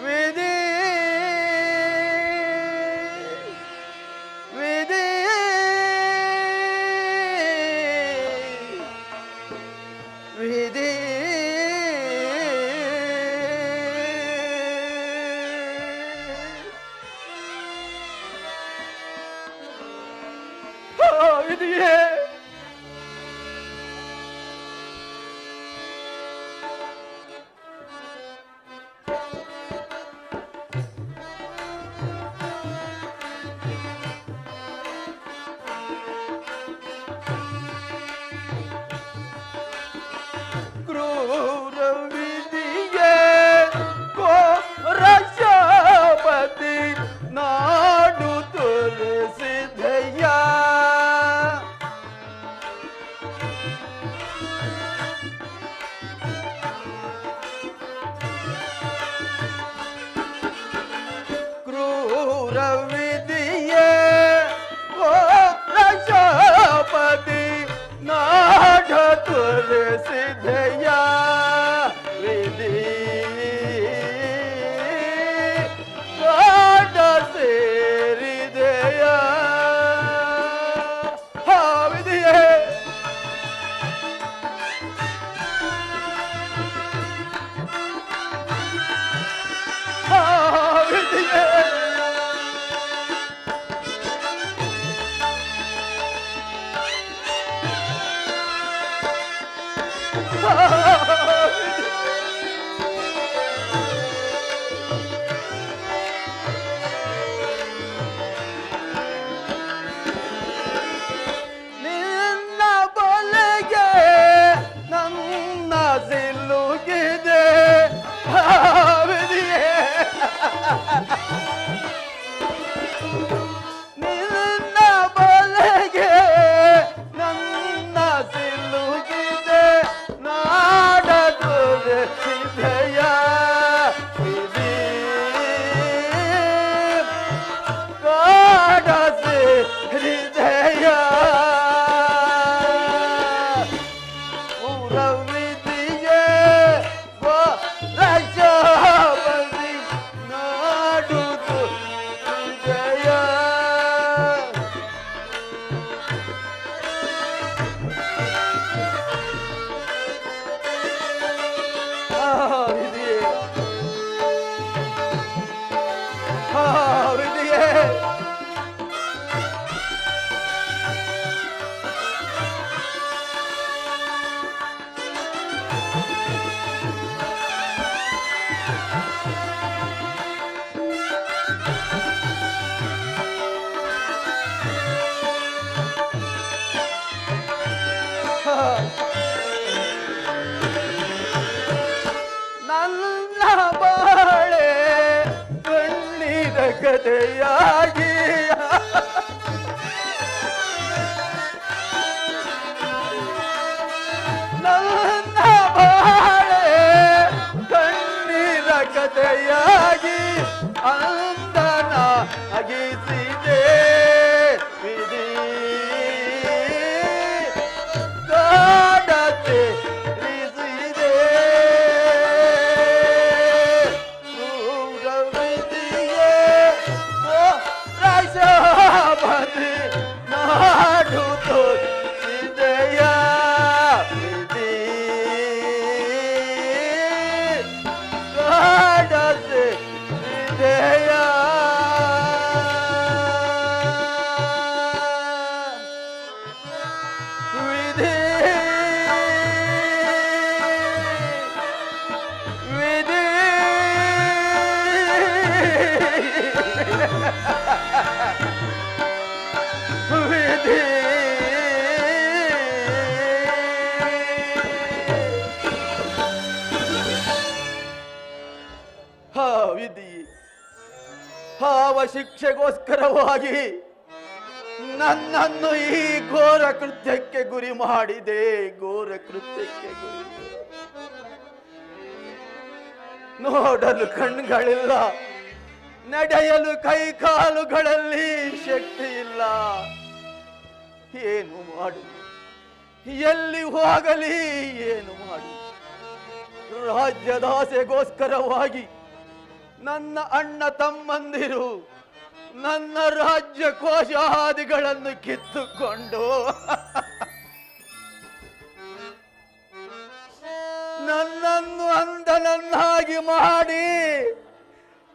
ವಿಧಿ, ವಿಧಿ, ವಿಧಿ. ವಿಧಿಯೇ ಪೂರವಿದೆಯೇ ಓ ರಕ್ಷಪತಿ ನಾಡ ತೋರಿಸಿದೆಯ ವಿಧಿ ನಾಡ ಸೇರಿದೆಯ ವಿಧಿಯೇ ವಿಧಿಯೇ ನಿನ್ನ ಬಲೆಗೆ ನನ್ನ ಸಿಲುಕಿದೆ ವಿಧಿಯೇ ನಿನ್ನ ಬಲೆಗೆ ನನ್ನ ಸಿಲುಕಿದೆ ನಾಡ ತೋರಿಸಿದೆಯ ವಿಧಿ ಕಾಡ ಸೇರಿದೆಯ ಪೂರವಿದೆಯೇ ಓ ರಕ್ಷಪತಿ ನಾಡು ತೋರಿಸಿದೆಯ ವಿಧಿಯೇ ವಿಧಿಯೇ ನನ್ನ ಬಾಳೆ ಕಣ್ಣೀರ ಕಥೆಯಾಗಿ ನನ್ನ ಬಾಳೆ ಕಣ್ಣೀರ ಕಥೆಯಾಗಿ ಅಂದನ ಅಗಿಸಿದೆ ವಿಧಿ ಕಾಡತೆ ರಿಸಿದೆ ಪೂರವಿದೆಯೇ ಓ ರಕ್ಷಪತಿ ನಾಡು ತೋರಿಸಿದೆಯ ವಿಧಿ ಕಾಡ ಸೇರಿದೆಯ ವಿಧಿ ವಿಧಿ ವಿಧಿ ವಿಧಿ ಹಾವ ಶಿಕ್ಷೆಗೋಸ್ಕರವಾಗಿ ನನ್ನನ್ನು ಈ ಘೋರ ಕೃತ್ಯಕ್ಕೆ ಗುರಿ ಮಾಡಿದೆ ಘೋರ ಕೃತ್ಯಕ್ಕೆ ಗುರಿ ನೋಡಲು ಕಣ್ಗಳಿಲ್ಲ ನಡೆಯಲು ಕೈ ಕಾಲುಗಳಲ್ಲಿ ಶಕ್ತಿ ಇಲ್ಲ ಏನು ಮಾಡು ಎಲ್ಲಿ ಹೋಗಲಿ ಏನು ಮಾಡು ರಾಜ್ಯದ ಆಸೆಗೋಸ್ಕರವಾಗಿ ನನ್ನ ಅಣ್ಣ ತಮ್ಮಂದಿರು ನನ್ನ ರಾಜ್ಯ ಕೋಶಾದಿಗಳನ್ನು ಕಿತ್ತುಕೊಂಡು ನನ್ನನ್ನು ಅಂಧನನ್ನಾಗಿ ಮಾಡಿ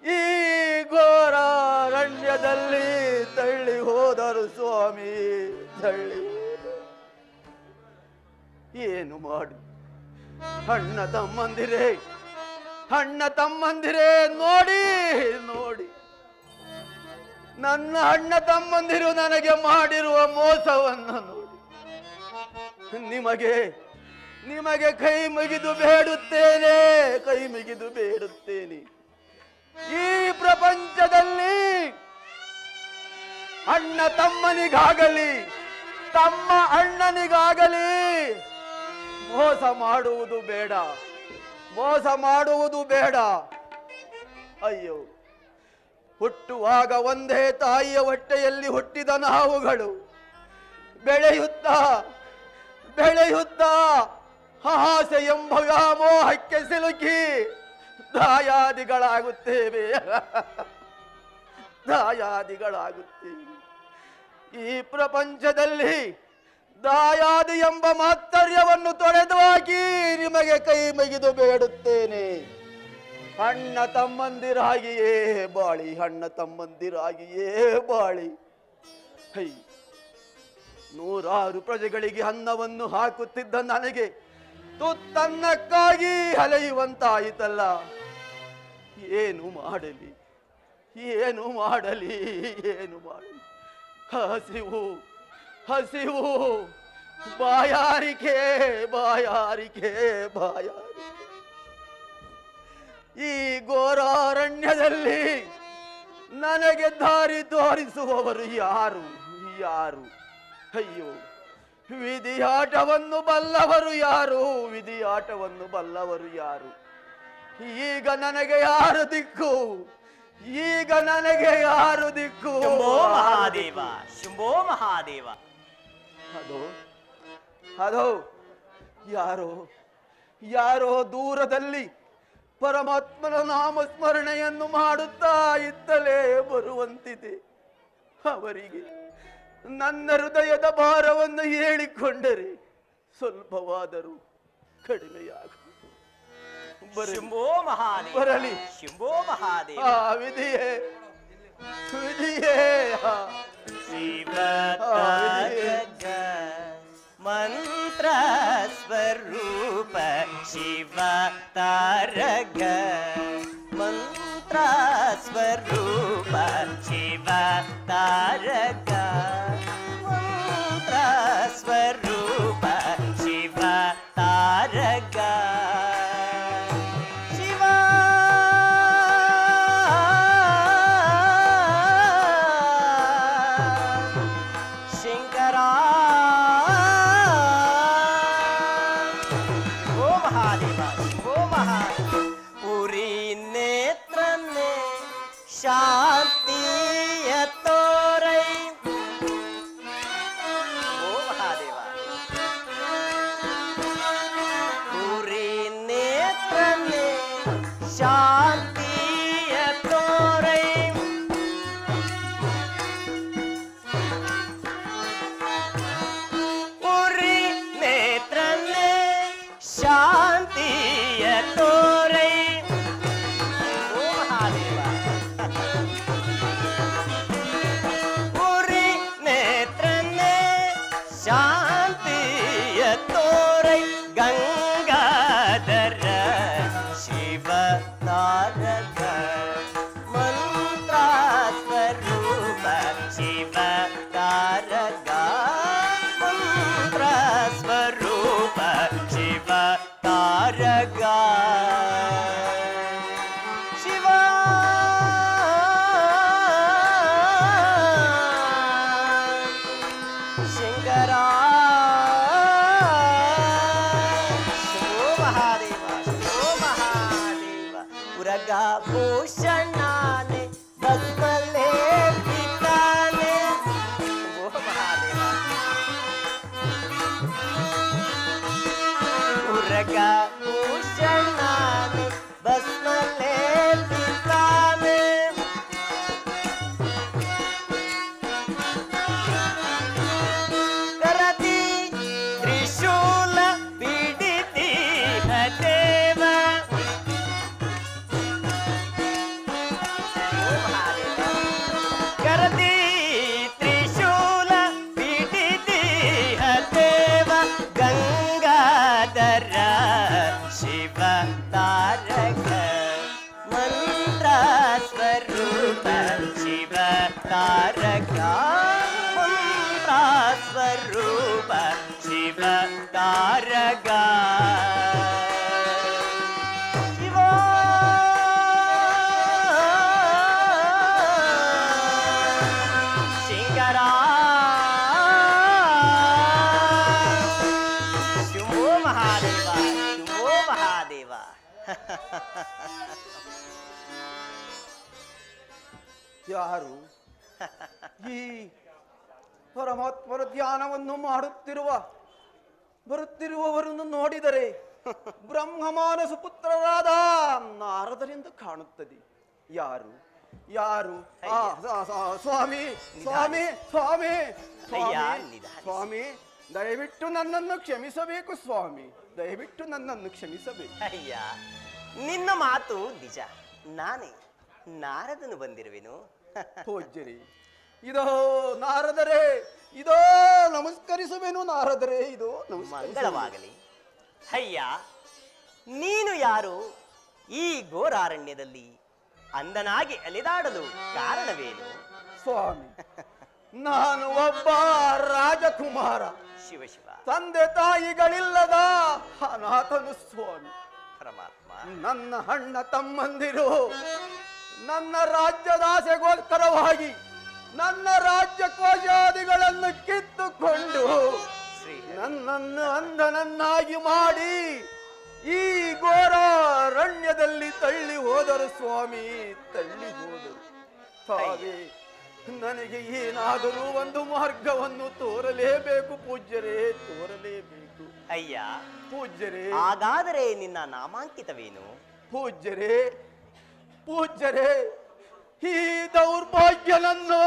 ಈ ಘೋರಾರಣ್ಯದಲ್ಲಿ ತಳ್ಳಿ ಹೋದರು ಸ್ವಾಮಿ ತಳ್ಳಿ ಹೋದರು. ಏನು ಮಾಡು ಅಣ್ಣ ತಮ್ಮಂದಿರೇ ನೋಡಿ ನೋಡಿ ನನ್ನ ಅಣ್ಣ ತಮ್ಮಂದಿರು ನನಗೆ ಮಾಡಿರುವ ಮೋಸವನ್ನು ನೋಡಿ ನಿಮಗೆ ಕೈ ಮುಗಿದು ಬೇಡುತ್ತೇನೆ ಈ ಪ್ರಪಂಚದಲ್ಲಿ ಅಣ್ಣ ತಮ್ಮನಿಗಾಗಲಿ ತಮ್ಮ ಅಣ್ಣನಿಗಾಗಲಿ ಮೋಸ ಮಾಡುವುದು ಬೇಡ ಅಯ್ಯೋ ಹುಟ್ಟುವಾಗ ಒಂದೇ ತಾಯಿಯ ಹೊಟ್ಟೆಯಲ್ಲಿ ಹುಟ್ಟಿದ ನಾವುಗಳು ಬೆಳೆಯುತ್ತಾ ಬೆಳೆಯುತ್ತಾ ಆಸೆ ಎಂಬ ವ್ಯಾಮೋಹಕ್ಕೆ ಸಿಲುಕಿ ದಾಯಾದಿಗಳಾಗುತ್ತೇವೆ. ದಾಯಾದಿಗಳಾಗುತ್ತೇವೆ. ಈ ಪ್ರಪಂಚದಲ್ಲಿ ದಾಯಾದಿ ಎಂಬ ಮಾತ್ಸರ್ಯವನ್ನು ತೊಡೆದು ಹಾಕಿ ನಿಮಗೆ ಕೈ ಮುಗಿದು ಬೇಡುತ್ತೇನೆ. ಅಣ್ಣ ತಮ್ಮಂದಿರಾಗಿಯೇ ಬಾಳಿ, ಅಣ್ಣ ತಮ್ಮಂದಿರಾಗಿಯೇ ಬಾಳಿ. ಹೈ, 100 ಪ್ರಜೆಗಳಿಗೆ ಅನ್ನವನ್ನು ಹಾಕುತ್ತಿದ್ದ ನನಗೆ ತುತ್ತನ್ನಕ್ಕಾಗಿ ಅಲೆಯುವಂತಾಯಿತಲ್ಲ. ಏನು ಮಾಡಲಿ, ಏನು ಮಾಡಲಿ, ಏನು ಮಾಡಲಿ? ಹಸಿವು, ಹಸಿವು, ಬಾಯಾರಿಕೆ, ಬಾಯಾರಿಕೆ, ಬಾಯಾರಿಕೆ. ಈ ಘೋರಾರಣ್ಯದಲ್ಲಿ ನನಗೆ ದಾರಿ ತೋರಿಸುವವರು ಯಾರು? ಯಾರು? ಅಯ್ಯೋ, ವಿಧಿಯಾಟವನ್ನು ಬಲ್ಲವರು ಯಾರು? ವಿಧಿಯಾಟವನ್ನು ಬಲ್ಲವರು ಯಾರು? ಈಗ ನನಗೆ ಯಾರು ದಿಕ್ಕು? ಈಗ ನನಗೆ ಯಾರು ದಿಕ್ಕು? ಶಂಭೋ ಮಹಾದೇವ, ಶಂಭೋ ಮಹಾದೇವ. ಅದೋ ಅದೋ ಯಾರೋ ಯಾರೋ ದೂರದಲ್ಲಿ ಪರಮಾತ್ಮನ ನಾಮಸ್ಮರಣೆಯನ್ನು ಮಾಡುತ್ತಾ ಇದ್ದಲೇ ಬರುವಂತಿದೆ. ಅವರಿಗೆ ನನ್ನ ಹೃದಯದ ಭಾರವನ್ನು ಹೇಳಿಕೊಂಡರೆ ಸ್ವಲ್ಪವಾದರೂ ಕಡಿಮೆಯಾಗ ಶಂಭೋ ಮಹಾದೇವ, ಬರಲಿ. ಶಂಭೋ ಮಹಾದೇವ. ವಿಧಿಯೇ, ವಿಧಿಯೇ. ಶಿವತಾರಗ ಮಂತ್ರ ಸ್ವರೂಪ, ಶಿವತಾರಗ ಮಂತ್ರ ಸ್ವರೂಪ, ಶಿವತಾರಗ ಮಂತ್ರ ಸ್ವರೂಪ, ಶಿವತಾರಗ. ಶಾಂತಿಯ ತೋರೈ, ಓ ಮಹಾದೇವ. ಪುರಿ ನೇತ್ರನೆ ಶಾಂತಿಯ ತೋರೈ, ಪುರಿ ನೇತ್ರನೆ ಶಾಂತಿಯ ತೋರೈ, ಓ ಮಹಾದೇವ. ಪುರಿ ನೇತ್ರನೆ ಶಾಂತಿಯ ತೋರೈ, ಗಂಗಾಧರ ಶಿವತಾರಕ ಮಂತ್ರ ಸ್ವರೂಪ, ಶಿವತಾರಕ ಮಂತ್ರ ಸ್ವರೂಪ, ಶಿವತಾರಕ. ಶಿವ ಶಂಕರ, ಶಂಭೋ ಮಹಾದೇವ, ಶಂಭೋ ಮಹಾದೇವ. ಉರಗ ಭೂಷಣಾನೆ ಭಸ್ಮಲೇ ಪಿತಾನೆ, ಶಂಭೋ ಮಹಾದೇವ. ಉರಗ ಭೂಷಣಾನೆ ಭಸ್ಮಲೇ ಪಿತಾನೆ, ಕರದಿ ತ್ರಿಶೂಲ ಪಿಡಿತಿ ದೇವ. ಕರದಿ ತ್ರಿಶೂಲ ಪಿಡಿತಿ ದೇವ, ಗಂಗಾಧರ ಶಿವತಾರಕ ಮಂತ್ರ ಸ್ವರೂಪ, ಶಿವತಾರಕ ಮಂತ್ರ ಸ್ವರೂಪ, ಶಿವತಾರಕ. ಶಿವ ಶಂಕರ, ಶಂಭೋ ಮಹಾದೇವ, ಶಂಭೋ ಮಹಾದೇವ. ಯಾರು ಈ ಪರಮಾತ್ಮರ ಧ್ಯಾನವನ್ನು ಬರುತ್ತಿರುವವರನ್ನು ನೋಡಿದರೆ ಬ್ರಹ್ಮಮಾನಸ ಪುತ್ರರಾದ ನಾರದರೆಂದು ಕಾಣುತ್ತದೆ. ಯಾರು ಯಾರು ಸ್ವಾಮಿ ಸ್ವಾಮಿ ಸ್ವಾಮಿ ಸ್ವಾಮಿ ದಯವಿಟ್ಟು ನನ್ನನ್ನು ಕ್ಷಮಿಸಬೇಕು ಸ್ವಾಮಿ, ದಯವಿಟ್ಟು ನನ್ನನ್ನು ಕ್ಷಮಿಸಬೇಕು. ಅಯ್ಯ, ನಿನ್ನ ಮಾತು ನಿಜ. ನಾನೇ ನಾರದನು ಬಂದಿರುವೆನು. ಪೂಜ್ಯರಿ, ಇದೋ ನಾರದರೆ, ಇದೋ ನಮಸ್ಕರಿಸುವೆನು ನಾರದರೆ, ಇದೋ ಮಂಗಳವಾಗಲಿ. ಅಯ್ಯ, ನೀನು ಯಾರು? ಈ ಘೋರಾರಣ್ಯದಲ್ಲಿ ಅಂದನಾಗಿ ಅಲೆದಾಡಲು ಕಾರಣವೇನು? ಸ್ವಾಮಿ, ನಾನು ಒಬ್ಬ ರಾಜಕುಮಾರ, ಶಿವ ಶಿವ, ತಂದೆ ತಾಯಿಗಳಿಲ್ಲದ ಅನಾಥನು ಸ್ವಾಮಿ. ಪರಮಾತ್ಮ, ನನ್ನ ಅಣ್ಣ ತಮ್ಮಂದಿರು ನನ್ನ ರಾಜ್ಯದಾಸೆಗೋಸ್ಕರವಾಗಿ ನನ್ನ ರಾಜ್ಯ ಕೋಶಾದಿಗಳನ್ನು ಕಿತ್ತುಕೊಂಡು ನನ್ನನ್ನು ಅಂಧನನ್ನಾಗಿ ಮಾಡಿ ಈ ಘೋರಾರಣ್ಯದಲ್ಲಿ ತಳ್ಳಿ ಹೋದರು ಸ್ವಾಮಿ, ತಳ್ಳಿ ಹೋದರು. ಸ್ವಾಮಿ, ನನಗೆ ಏನಾದರೂ ಒಂದು ಮಾರ್ಗವನ್ನು ತೋರಲೇಬೇಕು ಪೂಜ್ಯರೇ, ತೋರಲೇಬೇಕು. ಅಯ್ಯ ಪೂಜ್ಯರೇ, ಹಾಗಾದರೆ ನಿನ್ನ ನಾಮಾಂಕಿತವೇನು? ಪೂಜ್ಯರೇ, ಪೂಜ್ಯರೇ, ಈ ದೌರ್ಭಾಗ್ಯನನ್ನು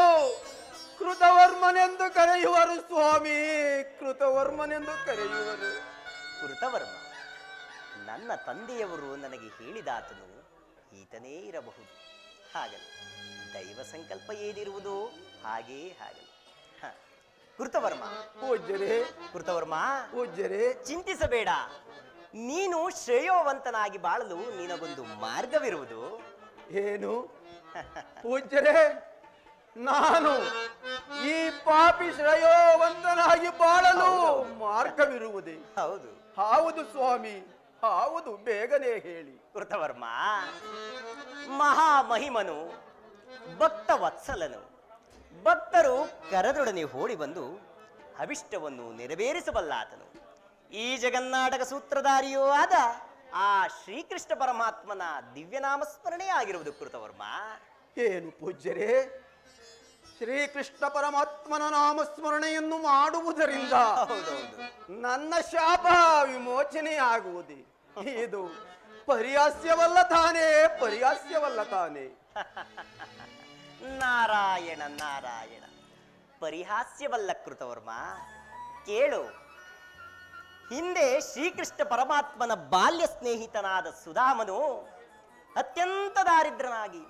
ಕೃತವರ್ಮನೆಂದು ಕರೆಯುವರು ಸ್ವಾಮಿ, ಕೃತವರ್ಮನೆಂದು ಕರೆಯುವರು. ಕೃತವರ್ಮ, ನನ್ನ ತಂದೆಯವರು ನನಗೆ ಹೇಳಿದಾತನು ಈತನೇ ಇರಬಹುದು. ಹಾಗಲಿ ದೈವ ಸಂಕಲ್ಪ ಏನಿರುವುದು ಹಾಗೇ ಆಗಲಿ. ಕೃತವರ್ಮ, ಪೂಜ್ಯರೇ, ಕೃತವರ್ಮ, ಪೂಜ್ಯರೇ, ಚಿಂತಿಸಬೇಡ. ನೀನು ಶ್ರೇಯೋವಂತನಾಗಿ ಬಾಳಲು ನಿನಗೊಂದು ಮಾರ್ಗವಿರುವುದು. ಏನು ಪೂಜ್ಯರೇ? ನಾನು ಈ ಪಾಪಿ ಶ್ರೇಯೋವಂತನಾಗಿ ಬಾಳಲು ಮಾರ್ಗವಿರುವುದೇ? ಹೌದು ಹೌದು ಸ್ವಾಮಿ, ಹೌದು, ಬೇಗನೆ ಹೇಳಿ. ಕೃತವರ್ಮ, ಮಹಾಮಹಿಮನು, ಭಕ್ತ ವತ್ಸಲನು, ಭಕ್ತರು ಕರದೊಡನೆ ಓಡಿ ಬಂದು ಅಭಿಷ್ಟವನ್ನು ನೆರವೇರಿಸಬಲ್ಲಾತನು. ಈ ಜಗನ್ನಾಟಕ ಸೂತ್ರಧಾರಿಯೂ ಆದ ಆ ಶ್ರೀಕೃಷ್ಣ ಪರಮಾತ್ಮನ ದಿವ್ಯನಾಮಸ್ಮರಣೆ ಆಗಿರುವುದು ಕೃತವರ್ಮ. ಏನು ಪೂಜ್ಯರೇ? ಶ್ರೀಕೃಷ್ಣ ಪರಮಾತ್ಮನ ನಾಮಸ್ಮರಣೆಯನ್ನು ಮಾಡುವುದರಿಂದ ನನ್ನ ಶಾಪ ವಿಮೋಚನೆಯಾಗುವುದೇ? ಇದು ಪರಿಹಾಸ್ಯವಲ್ಲ ತಾನೇ, ಪರಿಹಾಸ್ಯವಲ್ಲ ತಾನೇ? ನಾರಾಯಣ ನಾರಾಯಣ, ಪರಿಹಾಸ್ಯವಲ್ಲ ಕೃತವರ್ಮ. ಕೇಳು, ಹಿಂದೆ ಶ್ರೀಕೃಷ್ಣ ಪರಮಾತ್ಮನ ಬಾಲ್ಯ ಸ್ನೇಹಿತನಾದ ಸುಧಾಮನು ಅತ್ಯಂತ ದಾರಿದ್ರನಾಗಿ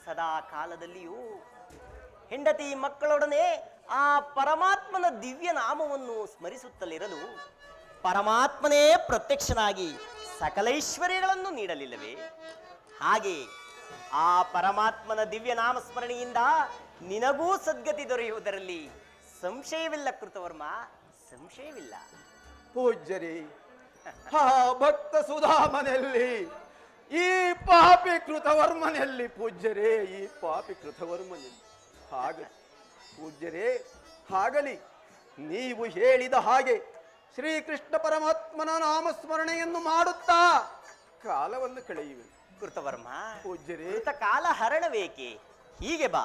ಸದಾ ಕಾಲದಲ್ಲಿಯೂ ಹೆಂಡತಿ ಮಕ್ಕಳೊಡನೆ ಆ ಪರಮಾತ್ಮನ ದಿವ್ಯ ನಾಮವನ್ನು ಸ್ಮರಿಸುತ್ತಲಿರಲು ಪರಮಾತ್ಮನೇ ಪ್ರತ್ಯಕ್ಷನಾಗಿ ಸಕಲೈಶ್ವರ್ಯಗಳನ್ನು ನೀಡಲಿಲ್ಲವೇ? ಹಾಗೆ ಆ ಪರಮಾತ್ಮನ ದಿವ್ಯ ನಾಮ ಸ್ಮರಣೆಯಿಂದ ನಿನಗೂ ಸದ್ಗತಿ ದೊರೆಯುವುದರಲ್ಲಿ ಸಂಶಯವಿಲ್ಲ ಕೃತವರ್ಮ, ಸಂಶಯವಿಲ್ಲ. ಪೂಜ್ಯರಿ, ಆ ಭಕ್ತ ಸುಧಾಮನಲ್ಲಿ, ಈ ಪಾಪಿ ಕೃತವರ್ಮನಲ್ಲಿ, ಪೂಜ್ಯರೇ, ಈ ಪಾಪಿ ಕೃತವರ್ಮನಲ್ಲಿ ಹಾಗೆ ಪೂಜ್ಯರೇ, ಹಾಗಲಿ ನೀವು ಹೇಳಿದ ಹಾಗೆ ಶ್ರೀಕೃಷ್ಣ ಪರಮಾತ್ಮನ ನಾಮಸ್ಮರಣೆಯನ್ನು ಮಾಡುತ್ತಾ ಕಾಲವನ್ನು ಕಳೆಯುವೆ. ಕೃತವರ್ಮ, ಪೂಜ್ಯರೇ, ಕಾಲ ಹರಣವೇಕೆ? ಹೀಗೆ ಬಾ,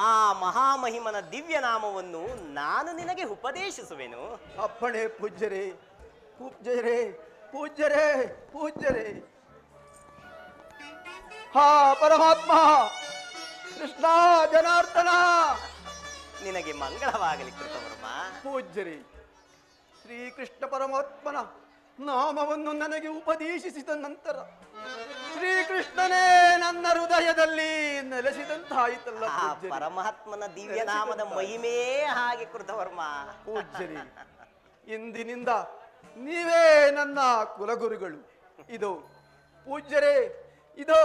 ಆ ಮಹಾಮಹಿಮನ ದಿವ್ಯ ನಾಮವನ್ನು ನಾನು ನಿನಗೆ ಉಪದೇಶಿಸುವೆನು. ಅಪ್ಪಣೆ ಪೂಜ್ಯರೇ, ಪೂಜ್ಯರೇ, ಪೂಜ್ಯರೇ, ಪೂಜ್ಯರೇ. ಹಾ ಪರಮಾತ್ಮ ಕೃಷ್ಣ ಜನಾರ್ದನ, ನಿನಗೆ ಮಂಗಳವಾಗಲಿ ಕೃತವರ್ಮ. ಪೂಜ್ಯರೇ, ಶ್ರೀಕೃಷ್ಣ ಪರಮಾತ್ಮನ ನಾಮವನ್ನು ನನಗೆ ಉಪದೇಶಿಸಿದ ನಂತರ ಶ್ರೀಕೃಷ್ಣನೇ ನನ್ನ ಹೃದಯದಲ್ಲಿ ನೆಲೆಸಿದಂತಾಯಿತಲ್ಲ ಆ ಪರಮಾತ್ಮನ ದಿವ್ಯ ನಾಮದ ಮಹಿಮೆ ಹಾಗೆ ಕೃತವರ್ಮ. ಪೂಜ್ಯರೇ, ಇಂದಿನಿಂದ ನೀವೇ ನನ್ನ ಕುಲಗುರುಗಳು. ಇದು ಪೂಜ್ಯರೇ, ಇದು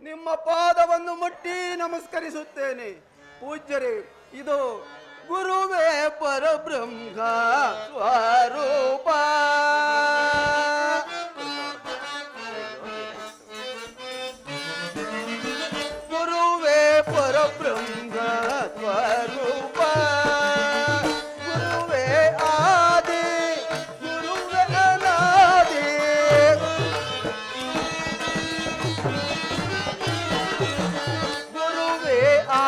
ನಿಮ್ಮ ಪಾದವನ್ನು ಮುಟ್ಟಿ ನಮಸ್ಕರಿಸುತ್ತೇನೆ. ಪೂಜ್ಯರೇ, ಇದು ಗುರುವೇ ಪರಬ್ರಹ್ಮ ಸ್ವರೂಪ. ಗುರುವೇ ಪರಬ್ರಹ್ಮ ಸ್ವರೂಪ, ಗುರುವೇ ಆದಿ, ಗುರುವೇ ಅನಾದಿ, ಗುರುವೇ ಆ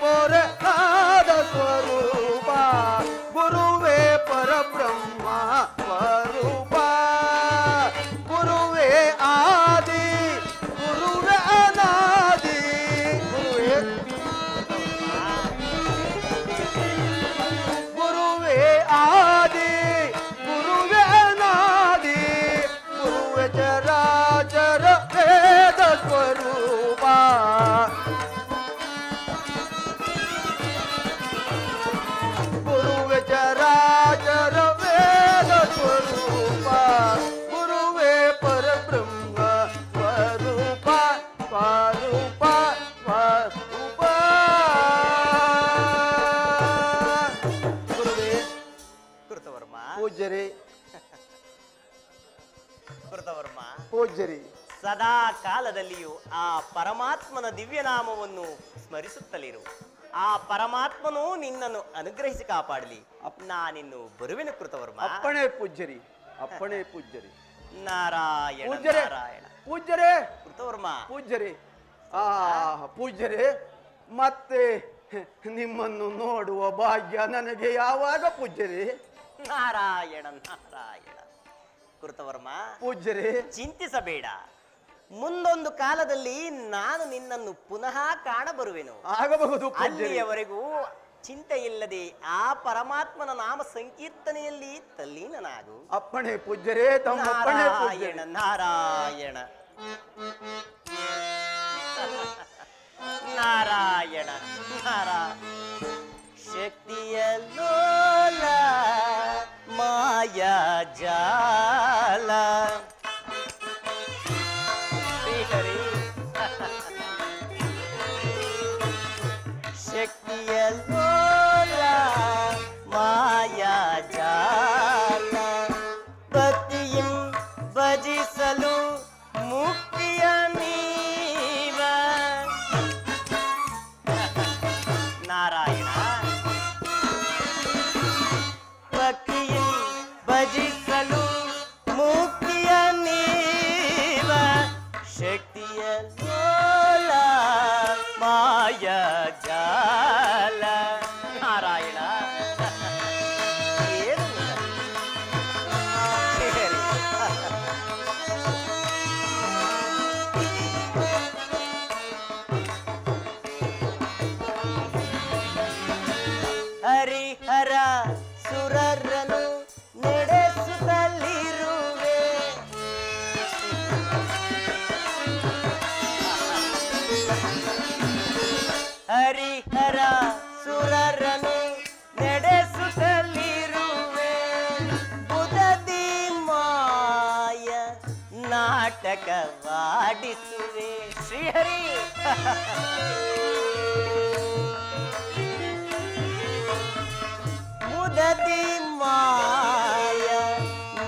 ಬೋರನಾದ ಸ್ವರೂಪ ಗುರುವೇ ಪರಬ್ರಹ್ಮ ಸ್ವರೂಪ ಗುರುವೇ ಆದಿ ಗುರುವೇ ಅನಾದಿ ಗುರುವೇ ಆದಿ ಗುರುವೇ ಅನಾದಿ ಗುರುವೇ ಚರಾಚರ ವೇದ ಸ್ವರೂಪ ಗುರುವೇ ಚರಾಚರ ವೇದ ಸ್ವರೂಪ ಗುರುವೇ ಪರಬ್ರಹ್ಮ ಸ್ವರೂಪ ಸ್ವರೂಪ ಸ್ವರೂಪ ಗುರುವೇ ಕೃತವರ್ಮ ಪೂಜ್ಯರೇ ಕೃತವರ್ಮ ಪೂಜ್ಯರೇ ಸದಾ ಕಾಲದಲ್ಲಿಯೂ ಆ ಪರಮಾತ್ಮನ ದಿವ್ಯನಾಮವನ್ನು ಸ್ಮರಿಸುತ್ತಲಿರು. ಆ ಪರಮಾತ್ಮನು ನಿನ್ನನ್ನು ಅನುಗ್ರಹಿಸಿ ಕಾಪಾಡಲಿ. ನಾನಿನ್ನು ಬರುವೆನು ಕೃತವರ್ಮ. ಅಪ್ಪಣೆ ಪೂಜ್ಯರಿ, ಅಪ್ಪಣೆ ಪೂಜ್ಯರಿ. ನಾರಾಯಣ ಪೂಜ್ಯರೇ ನಾರಾಯಣ. ಪೂಜ್ಯರೇ ಕೃತವರ್ಮ ಪೂಜ್ಯರೇ ಪೂಜ್ಯರೇ, ಮತ್ತೆ ನಿಮ್ಮನ್ನು ನೋಡುವ ಭಾಗ್ಯ ನನಗೆ ಯಾವಾಗ ಪೂಜ್ಯರೇ? ನಾರಾಯಣ ನಾರಾಯಣ. ಕೃತವರ್ಮ ಪೂಜ್ಯರೇ ಚಿಂತಿಸಬೇಡ. ಮುಂದೊಂದು ಕಾಲದಲ್ಲಿ ನಾನು ನಿನ್ನನ್ನು ಪುನಃ ಕಾಣಬರುವೆನು. ಆಗಬಹುದು ಪೂಜ್ಯರೇ. ಅಲ್ಲಿಯವರೆಗೂ ಚಿಂತೆ ಇಲ್ಲದೆ ಆ ಪರಮಾತ್ಮನ ನಾಮ ಸಂಕೀರ್ತನೆಯಲ್ಲಿ ತಲ್ಲೀನನಾಗು. ಅಪ್ಪಣೆ ಪೂಜ್ಯರೇ, ತಮ್ಮ ಅಪ್ಪಣೆ ನಾರಾಯಣ ಪೂಜ್ಯರೇ. ನಾರಾಯಣ ನಾರಾಯಣ ನಾರಾಯಣ. ಶಕ್ತಿಯ ಲೋಲ ಮಾಯಾ ಜಾಲ ಶ್ರೀಹರಿ. ಶಕ್ತಿಯ ಲೋಲ ಮಾಯಾ ಜಾಲ ಭಕ್ತಿಯಂ ಭಜಿಸಲು ಮುಕ್ತಿಯ ನೀವ. ನಾರಾಯಣ ಭಕ್ತಿಯಂ ಭಜಿಸಲು ಮುಕ್ತಿಯ ನೀವ. ಶಕ್ತಿಯ ಲೋಲ ಮಾಯ ಜಾಲ. ನಾರಾಯಣ ಏನು ಹೇಳಿ. ಹರಿಹರ ಸುರರನು ನಡೆಸುತ್ತಲಿರುವೆ. ಹರಿಹರ ಸುರರನು ನಡೆಸುತ್ತಲಿರುವೆ. ಬುಧದಿ ಮಾಯ ನಾಟಕವಾಡಿಸುವೆ. ಶ್ರೀಹರಿ ಮುದದಿ ಮಾಯ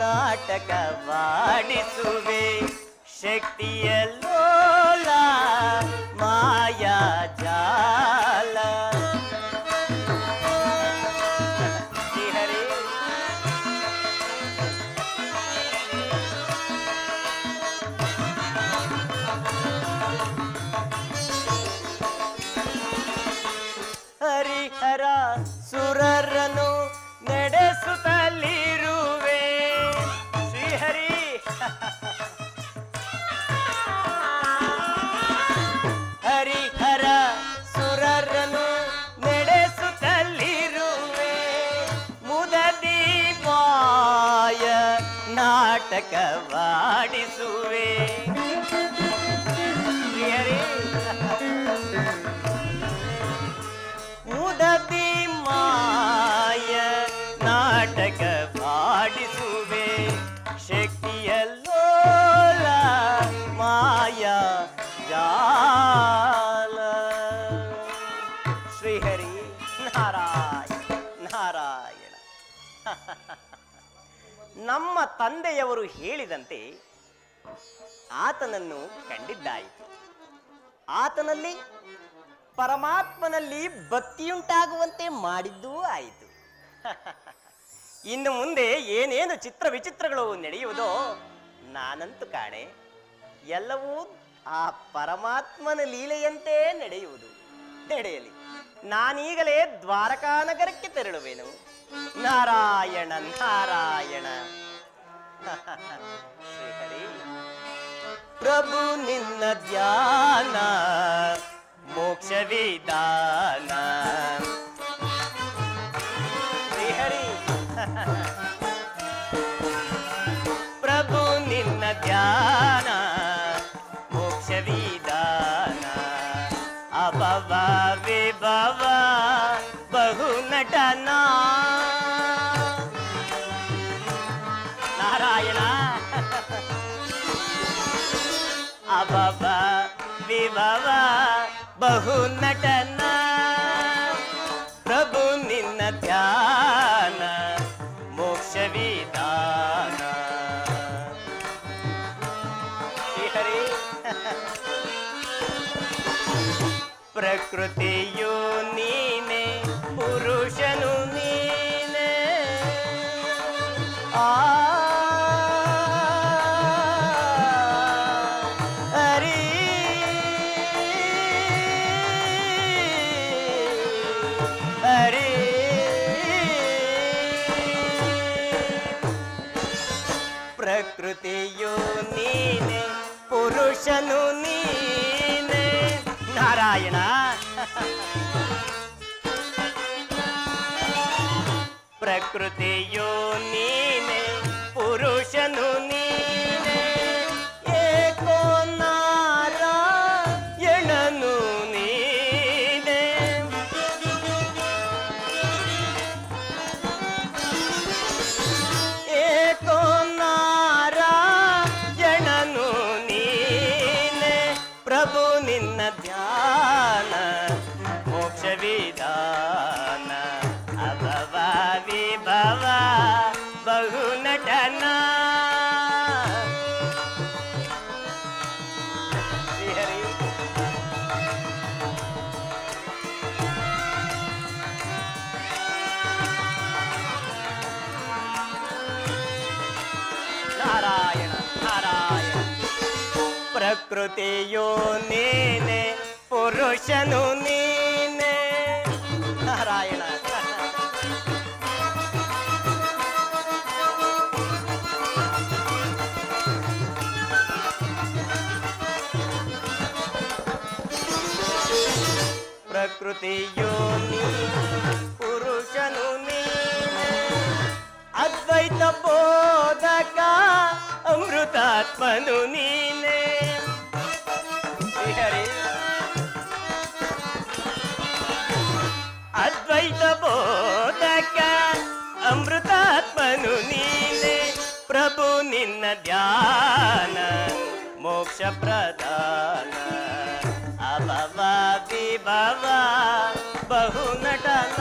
ನಾಟಕವಾಡಿಸುವೆ. ಶಕ್ತಿಯ ಲೋಲ ಮಾಯಾ ಜಾಲ. ಶ್ರೀಹರಿ ಹರಿಹರ ಸುರರನು ನಡೆಸುತ್ತಲಿರುವೆ. ಶ್ರೀಹರಿ ಹರಿಹರ ಸುರರನು ನಡೆಸುತ್ತಲಿರುವೆ. ಮುದದಿ ಮಾಯ ನಾಟಕವಾಡಿಸುವೆ. ಶ್ರೀಹರಿ ಮುದದಿ ಮಾಯ ನಾಟಕವಾಡಿಸುವೆ. ಶಕ್ತಿಯ ಲೋಲ ಮಾಯಾ ಜಾಲ. ಶ್ರೀಹರಿ ನಾರಾಯಣ ನಾರಾಯಣ. ನಮ್ಮ ತಂದೆಯವರು ಹೇಳಿದಂತೆ ಆತನನ್ನು ಕಂಡಿದ್ದಾಯಿತು. ಆತನಲ್ಲಿ ಪರಮಾತ್ಮನಲ್ಲಿ ಭಕ್ತಿಯುಂಟಾಗುವಂತೆ ಮಾಡಿದ್ದೂ ಆಯಿತು. ಇನ್ನು ಮುಂದೆ ಏನೇನು ಚಿತ್ರ ವಿಚಿತ್ರಗಳು ನಡೆಯುವುದೋ ನಾನಂತೂ ಕಾಣೆ. ಎಲ್ಲವೂ ಆ ಪರಮಾತ್ಮನ ಲೀಲೆಯಂತೆ ನಡೆಯುವುದು. ನಡೆಯಲಿ. ನಾನೀಗಲೇ ದ್ವಾರಕಾ ನಗರಕ್ಕೆ ತೆರಳುವೆನು. ನಾರಾಯಣ ನಾರಾಯಣ. ಶ್ರೀಹರಿ, ಪ್ರಭು ನಿನ್ನ ಧ್ಯಾನ ಮೋಕ್ಷ ವಿಧಾನ. ಶ್ರೀಹರಿ, ಪ್ರಭು ನಿನ್ನ ಧ್ಯಾನ ಮೋಕ್ಷ ವಿಧಾನ. ಅಭವ ವಿಭವ ಬಹು ನಟನ. ನಾರಾಯಣ. ಅಭವ ವಿಭವ ಬಹು ನಟನ. ಪ್ರಭು ನಿನ್ನ ಧ್ಯಾನ ಮೋಕ್ಷ ವಿಧಾನ. ಶ್ರೀಹರಿ, ಪ್ರಕೃತಿಯು ನೀನೆ ಪುರುಷನು ನೀನೆ. ಹರಿ ಹರಿ. ಪ್ರಕೃತಿಯು ನೀನೆ ಪುರುಷನು ನೀನೆ. ನಾರಾಯಣ. ಪ್ರಕೃತಿಯು ನೀನೆ ಪುರುಷನು ನೀನೆ. ಏಕೋ ನಾರಾಯಣನು ನೀನೆ. ಏಕೋ ನಾರಾಯಣನು ನೀನೆ. ಪ್ರಭು ನಿನ್ನ ಧ್ಯಾನ ಮೋಕ್ಷ ವಿಧಾನ. ಅಭವ ವಿಭವ ಬಹು ನಟನ. ಶ್ರೀಹರಿ, ನಾರಾಯಣ ನಾರಾಯಣ. ಪ್ರಕೃತಿಯೋ ನೀನೆ ಪುರುಷನು ನೀನೆ. ನಾರಾಯಣ. ಪ್ರಕೃತಿಯೋ ನೀನೆ ಪುರುಷನು ನೀನೆ. ಅದ್ವೈತ ಬೋಧಕ ಅಮೃತಾತ್ಮನು ನೀನೆ. ಶ್ರೀಹರಿ, ಅದ್ವೈತ ಬೋಧಕ ಅಮೃತಾತ್ಮನು ನೀನೆ. ಪ್ರಭು ನಿನ್ನ ಧ್ಯಾನ ಮೋಕ್ಷ ಪ್ರದಾನ. ಅಭವ ವಿಭವ ಬಹು ನಟನ.